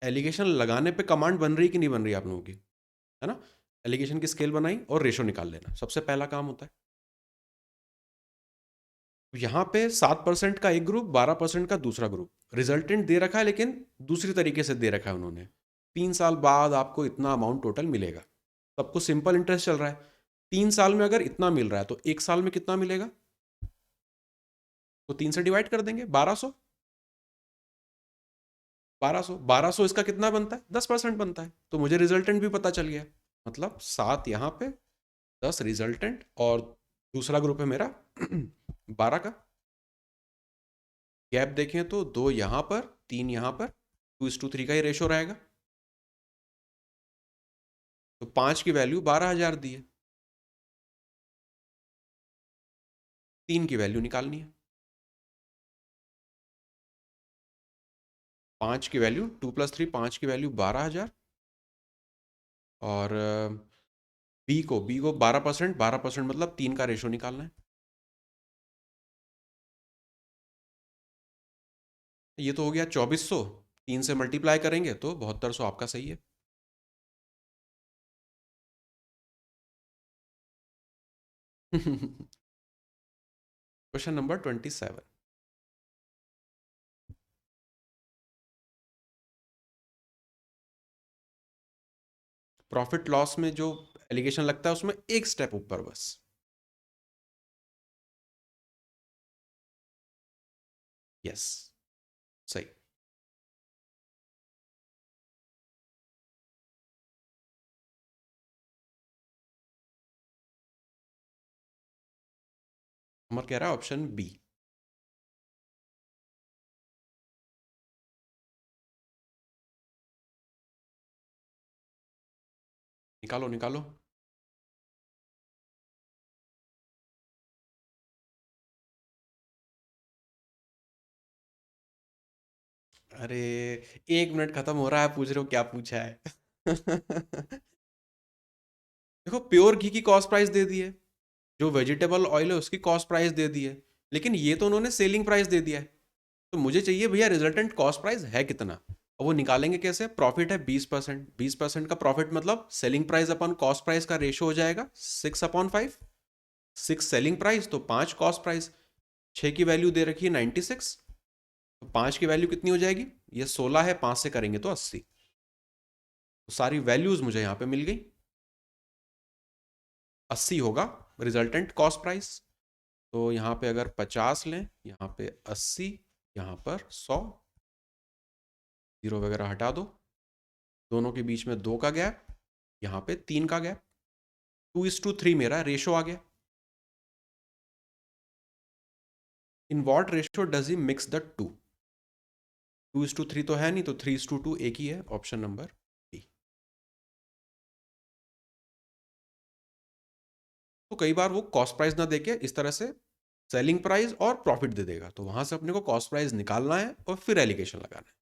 Speaker 1: एलिगेशन लगाने पे कमांड बन रही कि नहीं बन रही आप लोगों की, है ना? एलिगेशन की स्केल बनाई और रेशो निकाल लेना सबसे पहला काम होता है। यहाँ पे 7% का एक ग्रुप, 12% का दूसरा ग्रुप, रिजल्टेंट दे रखा है लेकिन दूसरी तरीके से दे रखा है उन्होंने। 3 साल बाद आपको इतना अमाउंट टोटल मिलेगा। सबको सिंपल इंटरेस्ट चल रहा है। 3 साल में अगर इतना मिल रहा है तो 1 साल में कितना मिलेगा? तो 3 से डिवाइड कर देंगे, 1200। 1200, 1200 इसका कितना बनता है? 10% बनता है। तो मुझे रिजल्टेंट भी पता चल गया। मतलब 7 यहाँ पे, 10 रिजल्टेंट, और दूसरा ग्रुप है मेरा 12 का। गैप देखें तो 2 यहाँ पर, 3 यहाँ पर, 2:3 का ही रेशो रहेगा। तो 5 की वैल्यू 12,000 दी है, 3 की वैल्यू निकालनी है। 5 की वैल्यू 2+3, 5 की वैल्यू 12,000। और बी को 12%, 12% मतलब 3 का रेशो निकालना है। ये तो हो गया 2400, 3 से मल्टीप्लाई करेंगे तो 7200 आपका सही है। Question number 27। प्रॉफिट लॉस में जो एलिगेशन लगता है उसमें एक स्टेप ऊपर बस। यस, सही। अमर कह रहा है ऑप्शन बी। निकालो निकालो। अरे, 1 मिनट खत्म हो रहा है, पूछ रहे हो क्या पूछा है? देखो, प्योर घी की कॉस्ट प्राइस दे दी है, जो वेजिटेबल ऑयल है उसकी कॉस्ट प्राइस दे दी है, लेकिन ये तो उन्होंने सेलिंग प्राइस दे दिया है। तो मुझे चाहिए भैया रिजल्टेंट कॉस्ट प्राइस है कितना। और वो निकालेंगे कैसे? प्रॉफिट है 20%, 20% का प्रॉफिट मतलब सेलिंग प्राइस अपन कॉस्ट प्राइस का रेशो हो जाएगा 6/5। 6 सेलिंग प्राइस तो 5 कॉस्ट प्राइस। 6 की वैल्यू दे रखी है 96, तो 5 की वैल्यू कितनी हो जाएगी? ये 16 है, 5 से करेंगे तो 80। तो सारी वैल्यूज मुझे यहाँ पे मिल गई। 80 होगा रिजल्टेंट कॉस्ट प्राइस। तो यहाँ पे अगर 50 लें, यहाँ पे 80, यहाँ पर 100, जीरो वगैरह हटा दो, दोनों के बीच में 2 का गैप, यहाँ पे 3 का गैप, 2:3 मेरा रेशो आ गया। In what ratio does he mix the two? 2:3 तो है नहीं, तो 3:2 एक ही है, ऑप्शन नंबर बी। तो कई बार वो कॉस्ट प्राइस ना देके इस तरह से सेलिंग प्राइस और प्रॉफिट दे देगा, तो वहां से अपने को कॉस्ट प्राइस निकालना है और फिर एलिगेशन लगाना है।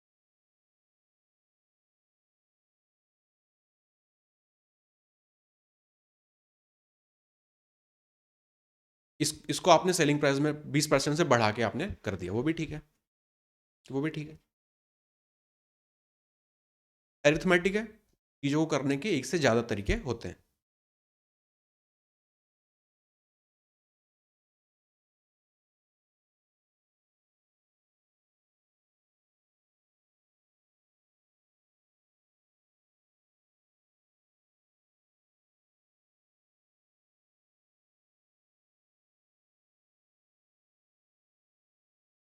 Speaker 1: इसको आपने सेलिंग प्राइस में 20% से बढ़ा के आपने कर दिया, वो भी ठीक है, वो भी ठीक है। एरिथमेटिक है, चीज़ों को करने के एक से ज़्यादा तरीके होते हैं।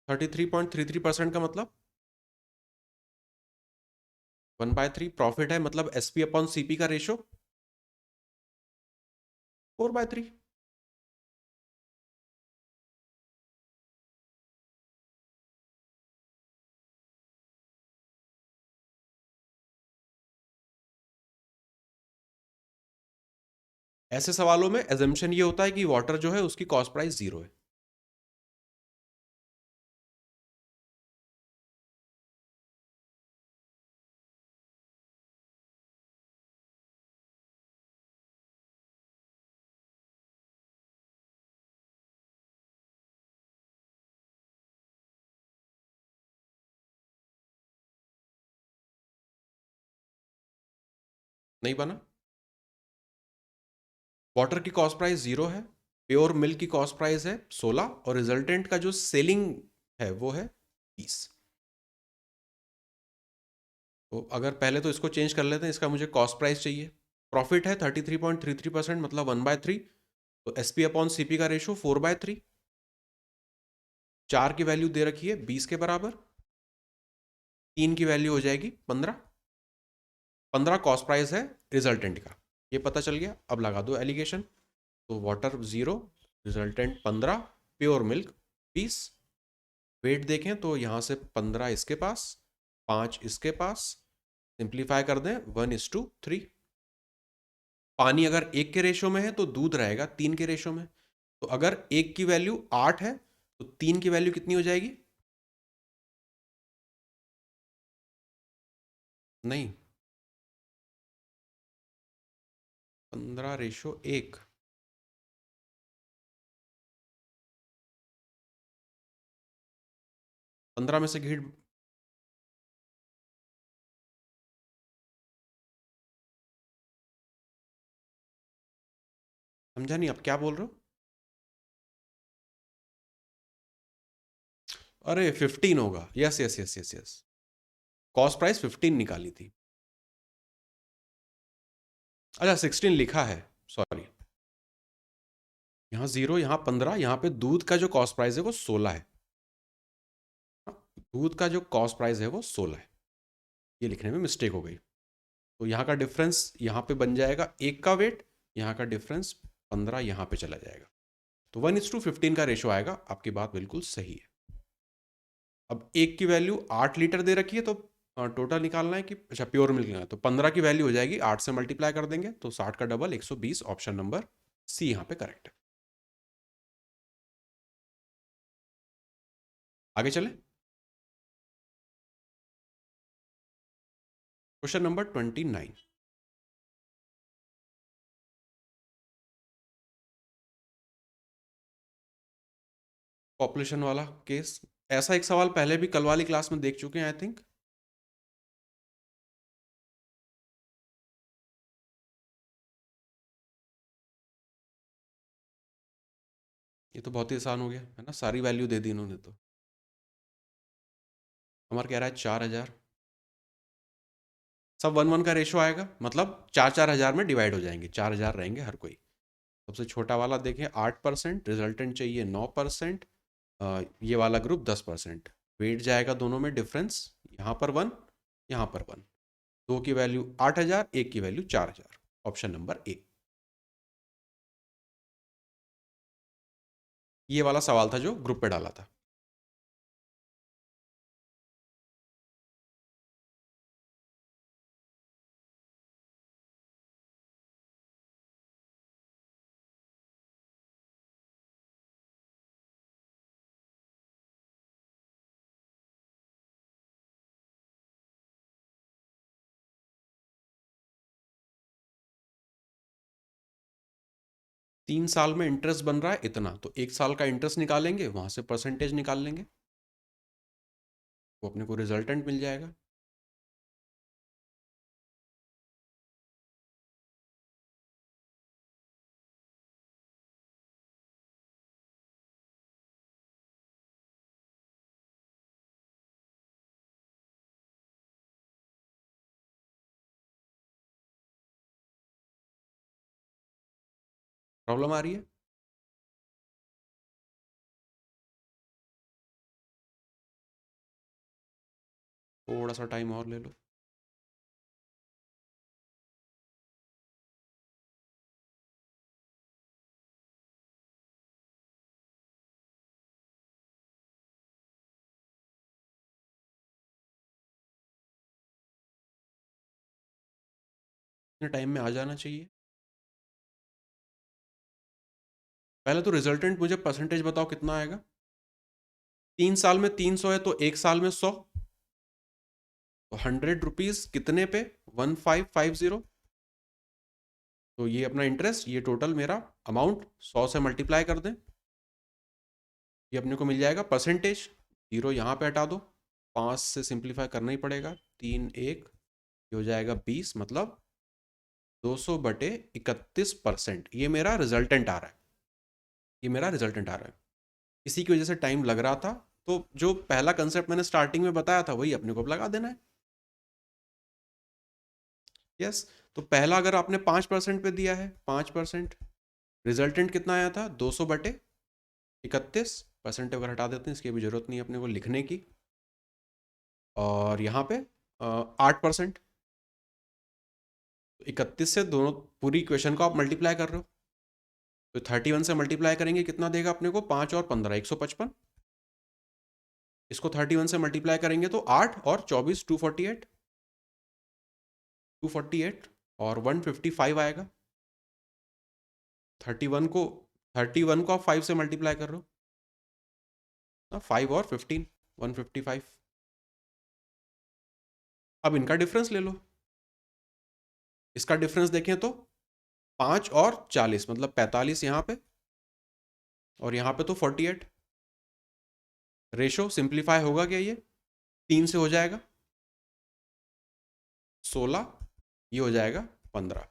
Speaker 1: थर्टी 3.33% का मतलब 1/3 प्रॉफिट है, मतलब SP अपॉन CP का रेशो 4/3। ऐसे सवालों में एजम्पशन ये होता है कि वाटर जो है उसकी कॉस्ट प्राइस 0 है। नहीं बना। वाटर की कॉस्ट प्राइस 0 है, प्योर मिल्क की कॉस्ट प्राइस है 16, और रिजल्टेंट का जो सेलिंग है वो है 20। तो अगर पहले तो इसको चेंज कर लेते हैं, इसका मुझे कॉस्ट प्राइस चाहिए। प्रॉफिट है 33.33%, मतलब 1/3। तो SP अपॉन CP का रेशो 4/3। 4 की वैल्यू दे रखी है 20 के बराबर, 3 की वैल्यू हो जाएगी 15। 15 कॉस्ट प्राइस है रिजल्टेंट का, ये पता चल गया। अब लगा दो एलिगेशन। तो water 0, resultant 15, pure milk 20। Weight देखें तो यहाँ से 15 इसके पास, 5 इसके पास, सिंप्लीफाई कर दें 1:3। पानी अगर 1 के रेशो में है तो दूध रहेगा 3 के रेशो में। तो अगर 1 की वैल्यू 8 है तो 3 की वैल्यू कितनी हो जाएगी? नहीं, 15:1। 15 में से घी, समझा नहीं आप क्या बोल रहे हो? अरे 15 होगा, yes yes yes yes yes. Cost price 15 निकाली थी। अच्छा 16 लिखा है, सॉरी। यहाँ 0, यहाँ 15, यहाँ पे दूध का जो कॉस्ट प्राइस है वो 16 है। दूध का जो कॉस्ट प्राइस है वो 16 है, ये लिखने में मिस्टेक हो गई। तो यहाँ का डिफरेंस यहाँ पे बन जाएगा 1 का वेट, यहाँ का डिफरेंस 15 यहाँ पे चला जाएगा। तो 1:15 का रेशो आएगा। आपकी बात बिल्कुल सही है। अब 1 की वैल्यू 8 लीटर दे रखी है, तो टोटल निकालना है कि अच्छा प्योर मिल्क निकालना है, तो 15 की वैल्यू हो जाएगी 8 से मल्टीप्लाई कर देंगे तो 60 का डबल 120। ऑप्शन नंबर C यहाँ पे करेक्ट है। आगे चले। क्वेश्चन नंबर 29, पॉपुलेशन वाला केस। ऐसा एक सवाल पहले भी कल वाली क्लास में देख चुके हैं आई थिंक। ये तो बहुत ही आसान हो गया है ना, सारी वैल्यू दे दी इन्होंने। तो हमारा कह रहा है 4,000, सब 1:1 का रेशो आएगा, मतलब 4,000 में डिवाइड हो जाएंगे, 4,000 रहेंगे हर कोई। सबसे छोटा वाला देखें 8%, रिजल्टेंट चाहिए 9%, ये वाला ग्रुप 10%। वेट जाएगा दोनों में डिफरेंस, यहाँ पर 1, यहाँ पर 1। 2 की वैल्यू 8,000, 1 की वैल्यू 4,000। Option number A. ये वाला सवाल था जो ग्रुप पे डाला था। 3 साल में इंटरेस्ट बन रहा है इतना, तो 1 साल का इंटरेस्ट निकालेंगे, वहाँ से परसेंटेज निकाल लेंगे, वो अपने को रिजल्टेंट मिल जाएगा। प्रॉब्लम आ रही है? थोड़ा सा टाइम और ले लो। इतने टाइम में आ जाना चाहिए। पहले तो रिजल्टेंट मुझे परसेंटेज बताओ कितना आएगा। 3 साल में 300 है तो 1 साल में 100, तो 100 रुपीज कितने पे? 1550। तो ये अपना इंटरेस्ट, ये टोटल मेरा अमाउंट 100 से मल्टीप्लाई कर दें, ये अपने को मिल जाएगा परसेंटेज। जीरो यहाँ पे हटा दो, 5 से सिंप्लीफाई करना ही पड़ेगा, 3 1, ये हो जाएगा 20, मतलब 200/31%। ये मेरा रिजल्टेंट आ रहा है, ये मेरा रिजल्टेंट आ रहा है। इसी की वजह से टाइम लग रहा था। तो जो पहला कंसेप्ट मैंने स्टार्टिंग में बताया था वही अपने को अब लगा देना है। यस। तो पहला अगर आपने 5% पे दिया है, 5%, रिजल्टेंट कितना आया था? 200/31। परसेंट अगर हटा देते हैं, इसकी अभी जरूरत नहीं है अपने को लिखने की। और यहाँ पे 8%। 31 से दोनों पूरी इक्वेशन को आप मल्टीप्लाई कर रहे हो, तो 31 से मल्टीप्लाई करेंगे कितना देगा अपने को? 5 और 15 155। इसको 31 से मल्टीप्लाई करेंगे तो 8 और 24 248, 248 और 155 आएगा। 31 को 31 को आप 5 से मल्टीप्लाई कर रहे हो ना, 5 और 15 155। अब इनका डिफरेंस ले लो। इसका डिफरेंस देखें तो 5 और 40 मतलब 45 यहाँ पे, और यहाँ पे तो 48। रेशो सिंप्लीफाई होगा क्या? ये 3 से हो जाएगा 16, ये हो जाएगा 15।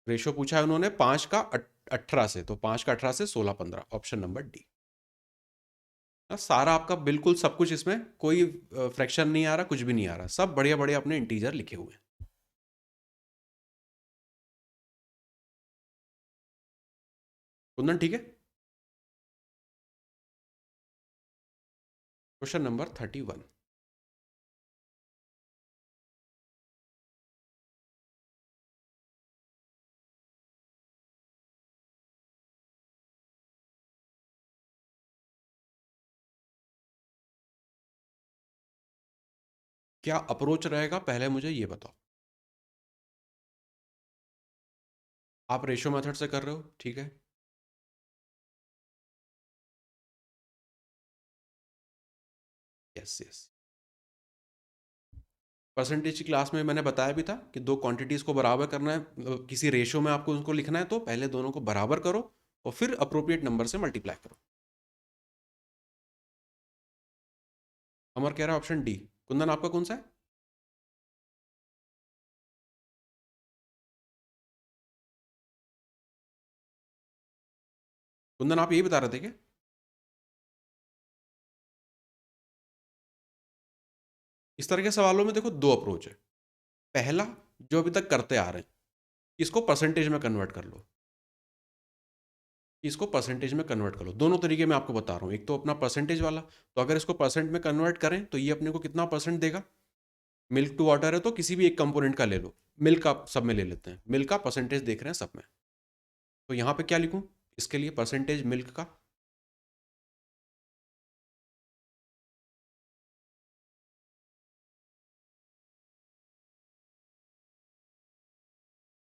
Speaker 1: रेशो पूछा है उन्होंने 5 का 18 से, तो 5 का 18 से 16 15, ऑप्शन नंबर डी। सारा आपका बिल्कुल सब कुछ, इसमें कोई फ्रैक्शन नहीं आ रहा, कुछ भी नहीं आ रहा, सब बढ़िया बढ़िया अपने इंटीजर लिखे हुए हैं। कुंदन ठीक है? Question number 31। क्या अप्रोच रहेगा पहले मुझे ये बताओ। आप रेशियो मेथड से कर रहे हो, ठीक है। Yes yes. परसेंटेज की क्लास में मैंने बताया भी था कि दो क्वांटिटीज को बराबर करना है, किसी रेशियो में आपको उनको लिखना है, तो पहले दोनों को बराबर करो और फिर अप्रोप्रिएट नंबर से मल्टीप्लाई करो। अमर कह रहा है ऑप्शन डी। कुंदन आपका कौन सा है? कुंदन आप यही बता रहे थे क्या? इस तरह के सवालों में देखो दो अप्रोच है। पहला, जो अभी तक करते आ रहे हैं, इसको परसेंटेज में कन्वर्ट कर लो, इसको परसेंटेज में कन्वर्ट कर लो। दोनों तरीके मैं आपको बता रहा हूँ, एक तो अपना परसेंटेज वाला, तो अगर इसको परसेंट में कन्वर्ट करें तो ये अपने को कितना परसेंट देगा? मिल्क टू वाटर है तो किसी भी एक कंपोनेंट का ले लो, मिल्क का सब में ले लेते हैं, मिल्क का परसेंटेज देख रहे हैं सब में, तो यहाँ पे क्या लिखूँ इसके लिए? परसेंटेज मिल्क का।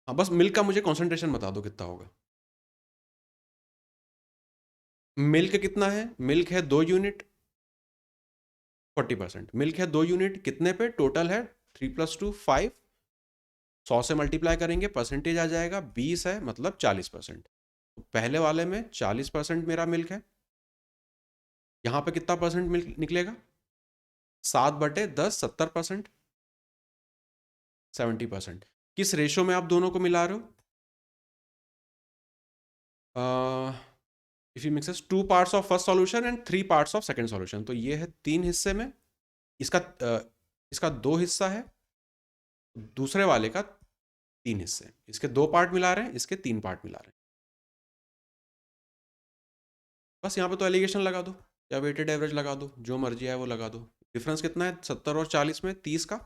Speaker 1: हाँ, बस मिल्क का मुझे कॉन्सेंट्रेशन बता दो कितना होगा। मिल्क कितना है? मिल्क है 2 यूनिट, 40%। मिल्क है 2 यूनिट, कितने पे? टोटल है 3 + 2 5, 100 से मल्टीप्लाई करेंगे, परसेंटेज आ जाएगा 20 है, मतलब 40%। तो पहले वाले में 40% मेरा मिल्क है, यहाँ पे कितना परसेंट मिल्क निकलेगा? 7/10, 70%, 70%। किस रेशो में आप दोनों को मिला रहे हो? If you mixes 2 parts of first solution and 3 parts of second solution, तो ये है 3 हिस्से में, इसका इसका 2 हिस्सा है, दूसरे वाले का 3 हिस्से, इसके 2 पार्ट मिला रहे हैं, इसके 3 पार्ट मिला रहे हैं। बस यहाँ पे तो एलिगेशन लगा दो या वेटेड एवरेज लगा दो, जो मर्जी है वो लगा दो। डिफरेंस कितना है 70 और 40 में? 30 का।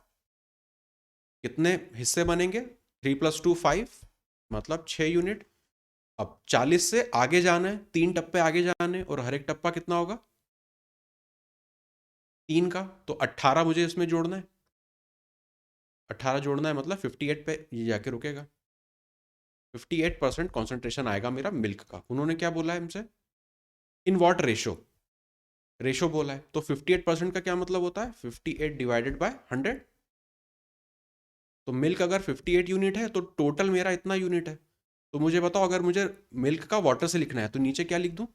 Speaker 1: कितने हिस्से बनेंगे? 3 + 2 5, मतलब 6 यूनिट। अब 40 से आगे जाना है, 3 टप्पे आगे जाने, और हर एक टप्पा कितना होगा? 3 का। तो 18 मुझे इसमें जोड़ना है, 18 जोड़ना है, मतलब 58 पे ये जाके रुकेगा। 58% कॉन्सेंट्रेशन आएगा मेरा मिल्क का। उन्होंने क्या बोला है हमसे? In what ratio? रेशो बोला है, तो 58% का क्या मतलब होता है? 58 डिवाइडेड बाय 100। तो मिल्क अगर 58 यूनिट है तो टोटल मेरा इतना यूनिट है। तो मुझे बताओ, अगर मुझे मिल्क का वाटर से लिखना है तो नीचे क्या लिख दूं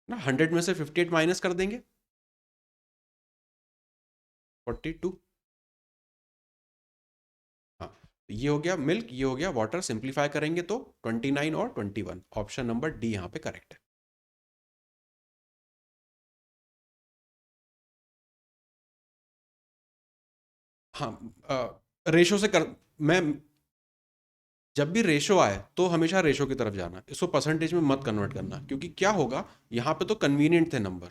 Speaker 1: ना? 100 में से 58 माइनस कर देंगे, 42। हाँ, तो ये हो गया मिल्क, ये हो गया वाटर। सिंप्लीफाई करेंगे तो 29 और 21, ऑप्शन नंबर डी यहाँ पे करेक्ट है। हाँ, रेशो से कर, मैं जब भी रेशो आए तो हमेशा रेशो की तरफ जाना, इसको परसेंटेज में मत कन्वर्ट करना, क्योंकि क्या होगा, यहाँ पे तो कन्वीनियंट थे नंबर।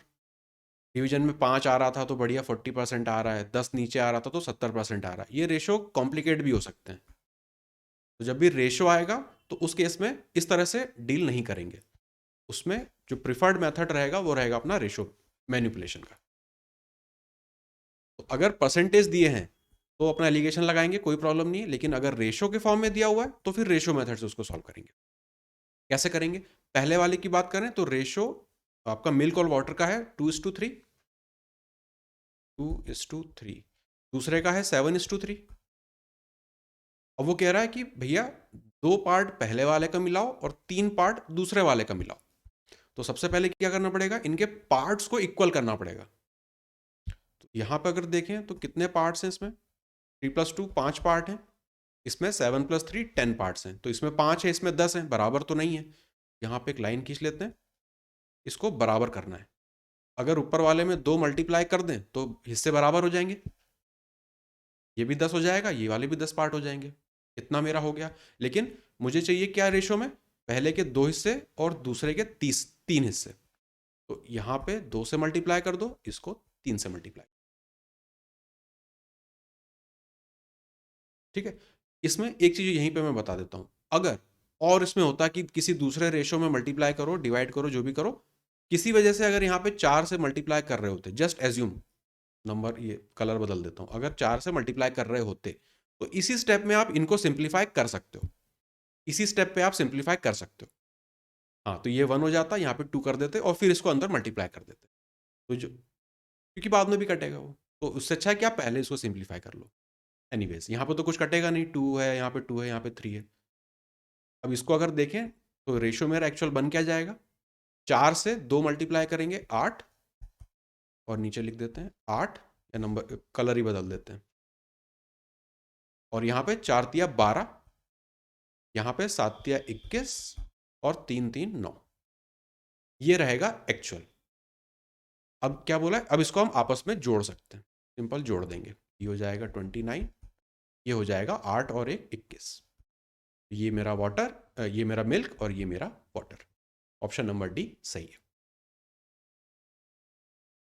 Speaker 1: डिवीजन में 5 आ रहा था तो बढ़िया 40% आ रहा है, 10 नीचे आ रहा था तो 70% आ रहा है। ये रेशो कॉम्प्लिकेट भी हो सकते हैं, तो जब भी रेशो आएगा तो उस केस में इस तरह से डील नहीं करेंगे। उसमें जो प्रिफर्ड मेथड रहेगा वो रहेगा अपना रेशो मैनिपुलेशन का। तो अगर परसेंटेज दिए हैं तो अपना एलिगेशन लगाएंगे, कोई प्रॉब्लम नहीं है, लेकिन अगर रेशो के फॉर्म में दिया हुआ है तो फिर रेशो मेथड से उसको सॉल्व करेंगे। कैसे करेंगे? पहले वाले की बात करें तो रेशो आपका मिल्क और वाटर का है 2:3, 2:3। दूसरे का है 7:3। अब वो कह रहा है कि भैया 2 पार्ट पहले वाले का मिलाओ और 3 पार्ट दूसरे वाले का मिलाओ। तो सबसे पहले क्या करना पड़ेगा? इनके पार्ट्स को इक्वल करना पड़ेगा। तो यहां पर अगर देखें तो कितने पार्ट्स हैं इसमें? 3 + 2 5 पार्ट हैं, इसमें 7 + 3 10 पार्ट्स हैं। तो इसमें 5 है, इसमें 10 है, बराबर तो नहीं है। यहाँ पे एक लाइन खींच लेते हैं, इसको बराबर करना है। अगर ऊपर वाले में 2 मल्टीप्लाई कर दें तो हिस्से बराबर हो जाएंगे, ये भी 10 हो जाएगा, ये वाले भी 10 पार्ट हो जाएंगे। इतना मेरा हो गया। लेकिन मुझे चाहिए क्या रेशो में? पहले के 2 हिस्से और दूसरे के 3 हिस्से। तो यहाँ पे 2 से मल्टीप्लाई कर दो, इसको 3 से मल्टीप्लाई। ठीक है। इसमें एक चीज यहीं पे मैं बता देता हूं, अगर और इसमें होता कि किसी दूसरे रेशो में मल्टीप्लाई करो, डिवाइड करो, जो भी करो, किसी वजह से अगर यहाँ पे 4 से मल्टीप्लाई कर रहे होते, जस्ट एज्यूम, नंबर ये कलर बदल देता हूं, अगर 4 से मल्टीप्लाई कर रहे होते तो इसी स्टेप में आप इनको सिंप्लीफाई कर सकते हो, इसी स्टेप पे आप सिंप्लीफाई कर सकते हो। हाँ, तो ये 1 हो जाता, यहाँ पे 2 कर देते और फिर इसको अंदर मल्टीप्लाई कर देते, तो जो, क्योंकि बाद में भी कटेगा वो, तो उससे अच्छा है कि आप पहले इसको सिंप्लीफाई कर लो। एनीवेज यहाँ पे तो कुछ कटेगा नहीं, 2 है यहाँ पे, 2 है यहाँ पे, 3 है। अब इसको अगर देखें तो रेशियो मेरा एक्चुअल बन क्या जाएगा? 4 से 2 मल्टीप्लाई करेंगे 8, और नीचे लिख देते हैं 8, या नंबर कलर ही बदल देते हैं, और यहाँ पे 4×3 = 12, यहाँ पे 7×3 = 21, और 3×3 = 9। ये रहेगा एक्चुअल। अब क्या बोला है? अब इसको हम आपस में जोड़ सकते हैं, सिंपल जोड़ देंगे। ये हो जाएगा 29, ये हो जाएगा 8 और 1 21। ये मेरा वाटर, ये मेरा मिल्क, और ये मेरा वाटर। ऑप्शन नंबर डी सही है।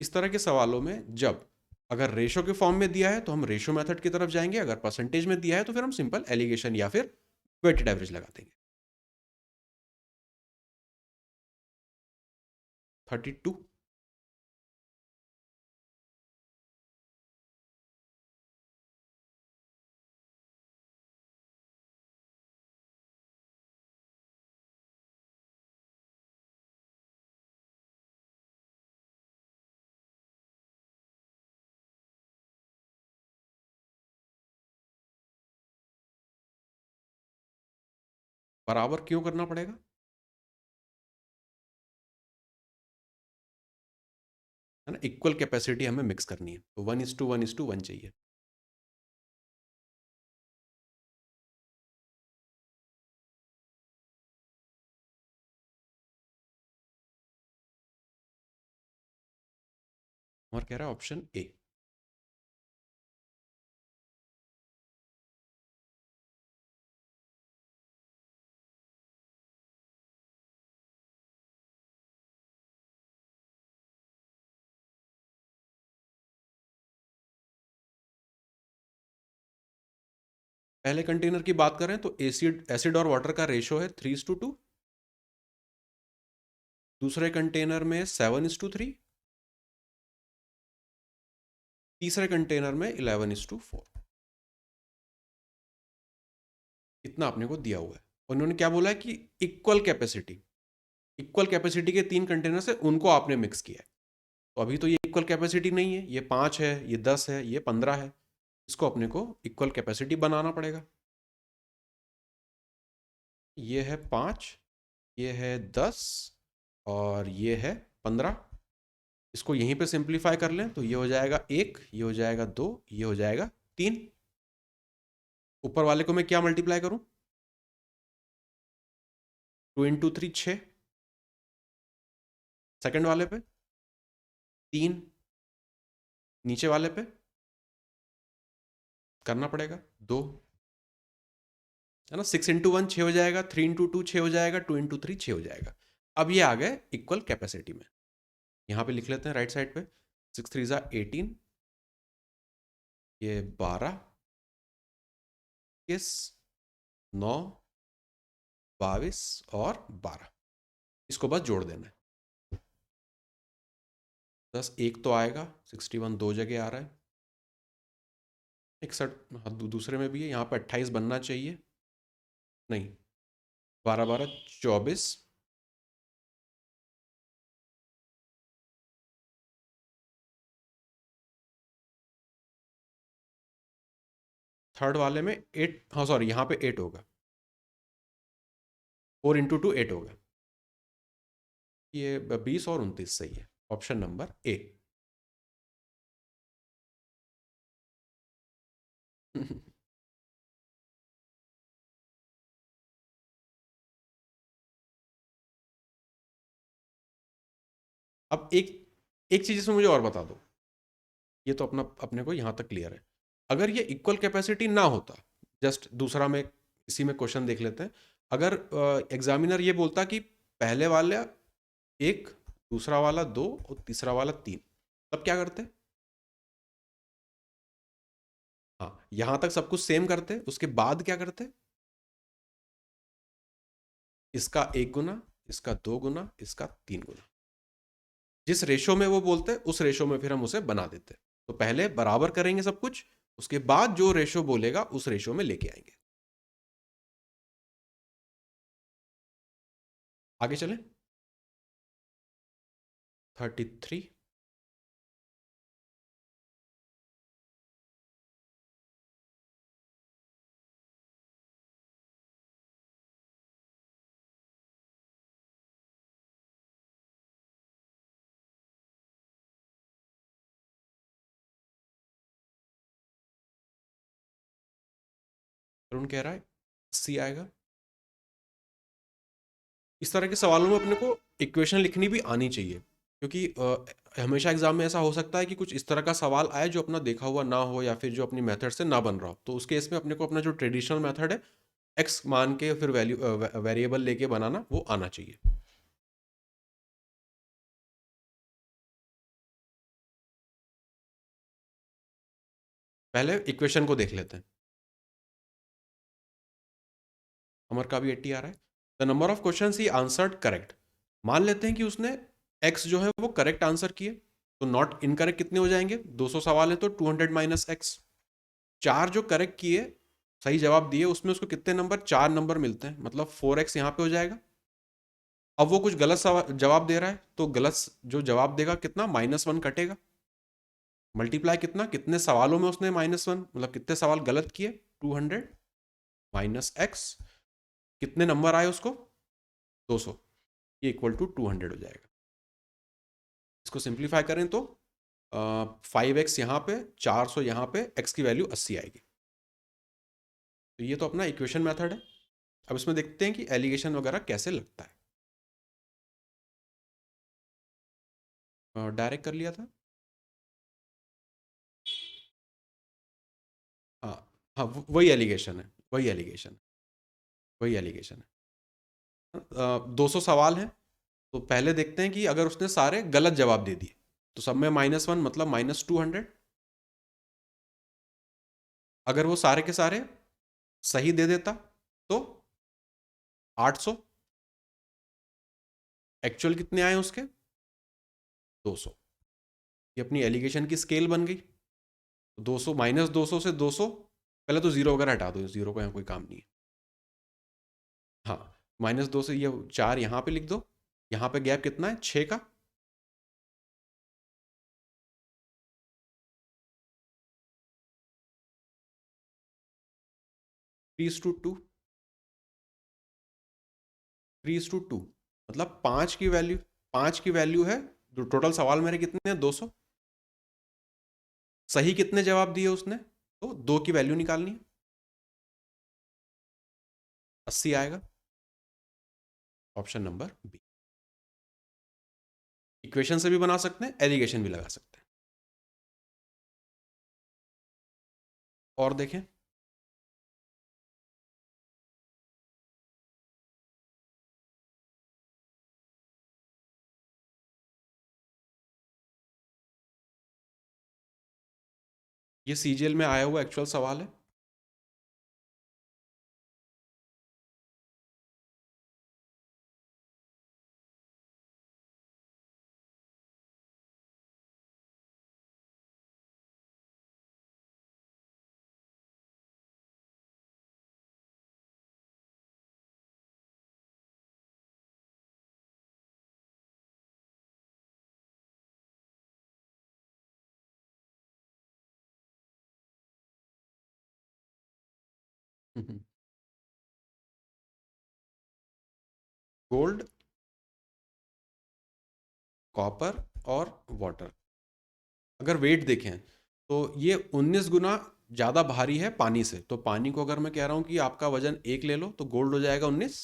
Speaker 1: इस तरह के सवालों में जब अगर रेशो के फॉर्म में दिया है तो हम रेशो मेथड की तरफ जाएंगे, अगर परसेंटेज में दिया है तो फिर हम सिंपल एलिगेशन या फिर वेटेड एवरेज लगा देंगे। 32। बराबर क्यों करना पड़ेगा? है ना, इक्वल कैपेसिटी हमें मिक्स करनी है, तो 1:1:1 चाहिए। और कह रहा है ऑप्शन ए। पहले कंटेनर की बात करें तो एसिड और वाटर का रेशो है 3:2। दूसरे कंटेनर में 7:3। तीसरे कंटेनर में 11:4। इतना अपने को दिया हुआ है। उन्होंने क्या बोला है कि इक्वल कैपेसिटी, इक्वल कैपेसिटी के 3 कंटेनर से उनको आपने मिक्स किया है। तो अभी तो ये इक्वल कैपेसिटी नहीं है, ये 5 है, ये 10 है, ये 15 है। इसको अपने को इक्वल कैपेसिटी बनाना पड़ेगा। ये है 5, ये है 10 और ये है 15। इसको यहीं पे सिंप्लीफाई कर लें तो ये हो जाएगा 1, ये हो जाएगा 2, ये हो जाएगा 3। ऊपर वाले को मैं क्या मल्टीप्लाई करूं? 2 इंटू 3 6। सेकेंड वाले पे 3। नीचे वाले पे करना पड़ेगा 2। है ना, 6:1 6 हो जाएगा, 3:2 6 हो जाएगा, 2:3 6 हो जाएगा। अब ये आ गए इक्वल कैपेसिटी में। यहाँ पे लिख लेते हैं राइट साइड पे, 6 3 18, ये 12, 21, 9, 22 और 12। इसको बस जोड़ देना है। 10 एक तो आएगा, 61 दो जगह आ रहा है, 61 दूसरे में भी है, यहाँ पर 28 बनना चाहिए, नहीं, 12 12 24। थर्ड वाले में 8, हाँ सॉरी, यहाँ पे 8 होगा, 4 इंटू 2 8 होगा। ये 20 और 29 सही है, ऑप्शन नंबर ए। अब एक एक चीज इसमें मुझे और बता दो, ये तो अपना अपने को यहां तक क्लियर है। अगर ये इक्वल कैपेसिटी ना होता, जस्ट दूसरा में इसी में क्वेश्चन देख लेते हैं। अगर एग्जामिनर ये बोलता कि पहले वाला 1, दूसरा वाला 2 और तीसरा वाला 3, तब क्या करते? हाँ, यहां तक सब कुछ सेम करते, उसके बाद क्या करते? इसका 1 गुना, इसका 2 गुना, इसका 3 गुना। जिस रेशो में वो बोलते हैं उस रेशो में फिर हम उसे बना देते हैं। तो पहले बराबर करेंगे सब कुछ, उसके बाद जो रेशो बोलेगा उस रेशो में लेके आएंगे। आगे चलें। 33। अरुण कह रहा है सी आएगा। इस तरह के सवालों में अपने को इक्वेशन लिखनी भी आनी चाहिए, क्योंकि हमेशा एग्जाम में ऐसा हो सकता है कि कुछ इस तरह का सवाल आए जो अपना देखा हुआ ना हो या फिर जो अपनी मेथड से ना बन रहा हो। तो उस केस में अपने को अपना जो ट्रेडिशनल मेथड है, एक्स मान के फिर वैल्यू वेरिएबल लेके बनाना, वो आना चाहिए। पहले इक्वेशन को देख लेते हैं। अमर का भी 80 आ रहा है। The number of question he answered correct. मान लेते हैं कि उसने एक्स जो है वो करेक्ट आंसर किए, तो नॉट इनकरेक्ट कितने हो जाएंगे? 200 सवाल है तो 200 माइनस एक्स। 4 जो करेक्ट किए, सही जवाब दिए, उसमें उसको कितने नंबर? 4 नंबर मिलते हैं, मतलब 4x यहाँ पे हो जाएगा। अब वो कुछ गलत जवाब दे रहा है, तो गलत जो जवाब देगा कितना? -1 कटेगा। मल्टीप्लाई कितना, कितने सवालों में उसने -1, मतलब कितने सवाल गलत किए? 200 माइनस एक्स। कितने नंबर आए उसको, 200, ये इक्वल टू 200 हो जाएगा। इसको सिंप्लीफाई करें तो 5x यहाँ पे, 400 यहाँ पे, x की वैल्यू 80 आएगी। तो ये तो अपना इक्वेशन मेथड है। अब इसमें देखते हैं कि एलिगेशन वगैरह कैसे लगता है। डायरेक्ट कर लिया था। हाँ हाँ, वही एलिगेशन है, वही एलिगेशन है, वही एलिगेशन है। 200 सवाल हैं। तो पहले देखते हैं कि अगर उसने सारे गलत जवाब दे दिए तो सब में -1 मतलब -200। अगर वो सारे के सारे सही दे देता तो 800। एक्चुअल कितने आए उसके, 200। ये अपनी एलिगेशन की स्केल बन गई। 200 -200 से 200, पहले तो जीरो वगैरह हटा दो, जीरो का यहाँ कोई काम नहीं है। हाँ, -2 से ये 4 यहाँ पे लिख दो। यहाँ पे गैप कितना है, 6 का। 3:2, 3:2 मतलब 5 की वैल्यू है। टोटल सवाल मेरे कितने हैं, 200। सही कितने जवाब दिए उसने, तो 2 की वैल्यू निकालनी है, 80 आएगा। Option number B. इक्वेशन से भी बना सकते हैं, एलिगेशन भी लगा सकते हैं। और देखें, ये सीजीएल में आया हुआ एक्चुअल सवाल है। गोल्ड, कॉपर और वाटर। अगर वेट देखें तो ये 19 गुना ज़्यादा भारी है पानी से। तो पानी को अगर मैं कह रहा हूँ कि आपका वजन 1 ले लो तो गोल्ड हो जाएगा 19।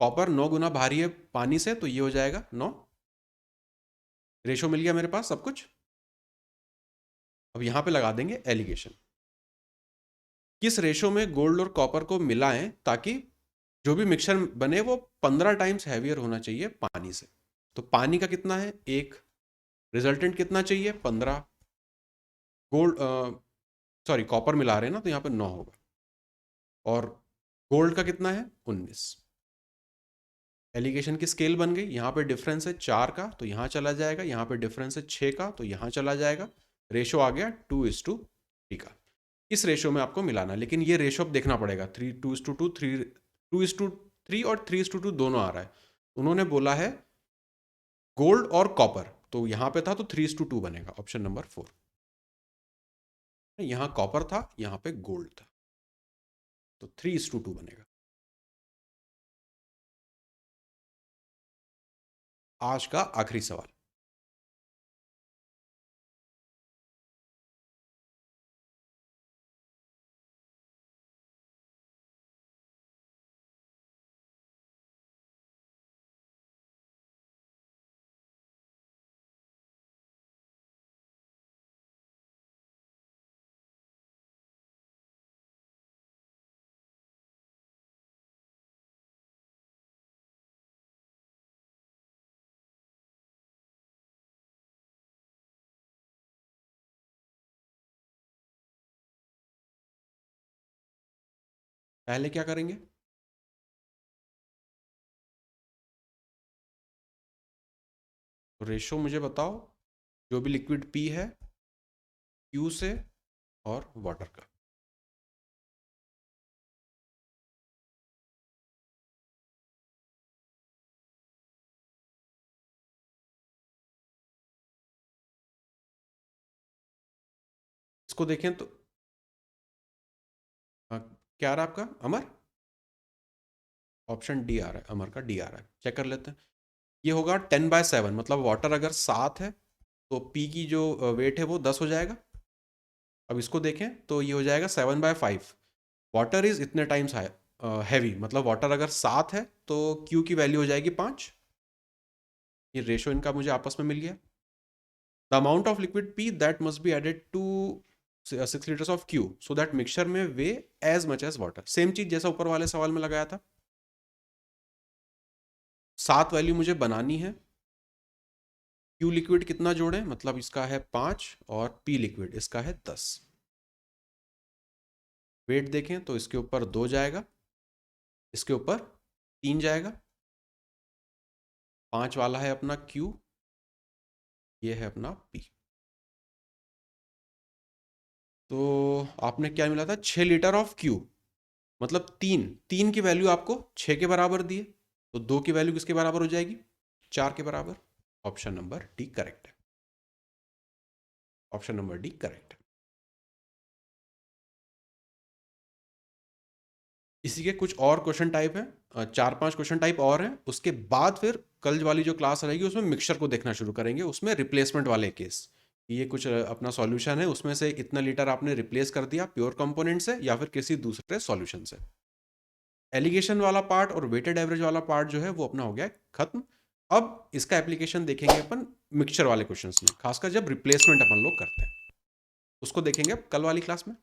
Speaker 1: कॉपर 9 गुना भारी है पानी से, तो ये हो जाएगा 9। रेशो मिल गया मेरे पास सब कुछ। अब यहाँ पे लगा देंगे एलिगेशन। किस रेशो में गोल्ड और कॉपर को मिलाएं ताकि जो भी मिक्सचर बने वो 15 टाइम्स हैवियर होना चाहिए पानी से। तो पानी का कितना है, 1। रिजल्टेंट कितना चाहिए, 15। गोल्ड, सॉरी कॉपर मिला रहे हैं ना, तो यहाँ पे 9 होगा। और गोल्ड का कितना है, 19। एलिगेशन की स्केल बन गई। यहाँ पे डिफरेंस है 4 का, तो यहाँ चला जाएगा। यहाँ पे डिफरेंस है 6 का, तो यहाँ चला जाएगा। रेशो आ गया 2:3 का। इस रेशो में आपको मिलाना है, लेकिन ये रेशो अब देखना पड़ेगा। 2:2, 2:3 और 3:2 दोनों आ रहा है। उन्होंने बोला है गोल्ड और कॉपर, तो यहाँ पे था तो 3:2 बनेगा, ऑप्शन नंबर 4। यहाँ कॉपर था, यहाँ पे गोल्ड था, तो 3:2 बनेगा। आज का आखिरी सवाल। पहले क्या करेंगे, तो रेशो मुझे बताओ, जो भी लिक्विड पी है, क्यू से और वाटर का। इसको देखें तो क्या रहा आपका, अमर। ऑप्शन डी आ रहा है, अमर का डी आ रहा है, चेक कर लेते हैं। ये होगा 10/7, मतलब वाटर अगर 7 है तो पी की जो वेट है वो 10 हो जाएगा। अब इसको देखें तो ये हो जाएगा 7/5। वाटर इज इतने टाइम्स हैवी, मतलब वाटर अगर 7 है तो क्यू की वैल्यू हो जाएगी 5। ये रेशो इनका मुझे आपस में मिल गया। The amount of liquid P that must be added to 6 litres of Q so that mixture may weigh as much as water. Same चीज जैसा ऊपर वाले सवाल में लगाया था। 7 वैल्यू मुझे बनानी है। क्यू लिक्विड कितना जोड़े, मतलब इसका है 5 और पी लिक्विड इसका है 10। वेट देखें तो इसके ऊपर 2 जाएगा, इसके ऊपर 3 जाएगा। 5 वाला है अपना क्यू, ये है अपना पी। तो आपने क्या मिला था, 6 लीटर ऑफ क्यू, मतलब 3 की वैल्यू आपको 6 के बराबर दी है, तो 2 की वैल्यू किसके बराबर हो जाएगी, 4 के बराबर। ऑप्शन नंबर डी करेक्ट है। ऑप्शन नंबर डी करेक्ट है। इसी के कुछ और क्वेश्चन टाइप हैं, 4-5 क्वेश्चन टाइप और हैं। उसके बाद फिर कल वाली जो क्लास रहेगी उसमें मिक्सचर को देखना शुरू करेंगे, उसमें रिप्लेसमेंट वाले केस। ये कुछ अपना सॉल्यूशन है, उसमें से इतना लीटर आपने रिप्लेस कर दिया प्योर कंपोनेंट से या फिर किसी दूसरे सॉल्यूशन से। एलिगेशन वाला पार्ट और वेटेड एवरेज वाला पार्ट जो है वो अपना हो गया खत्म। अब इसका एप्लीकेशन देखेंगे अपन मिक्सचर वाले क्वेश्चंस में, खासकर जब रिप्लेसमेंट अपन लोग करते हैं, उसको देखेंगे अब कल वाली क्लास में।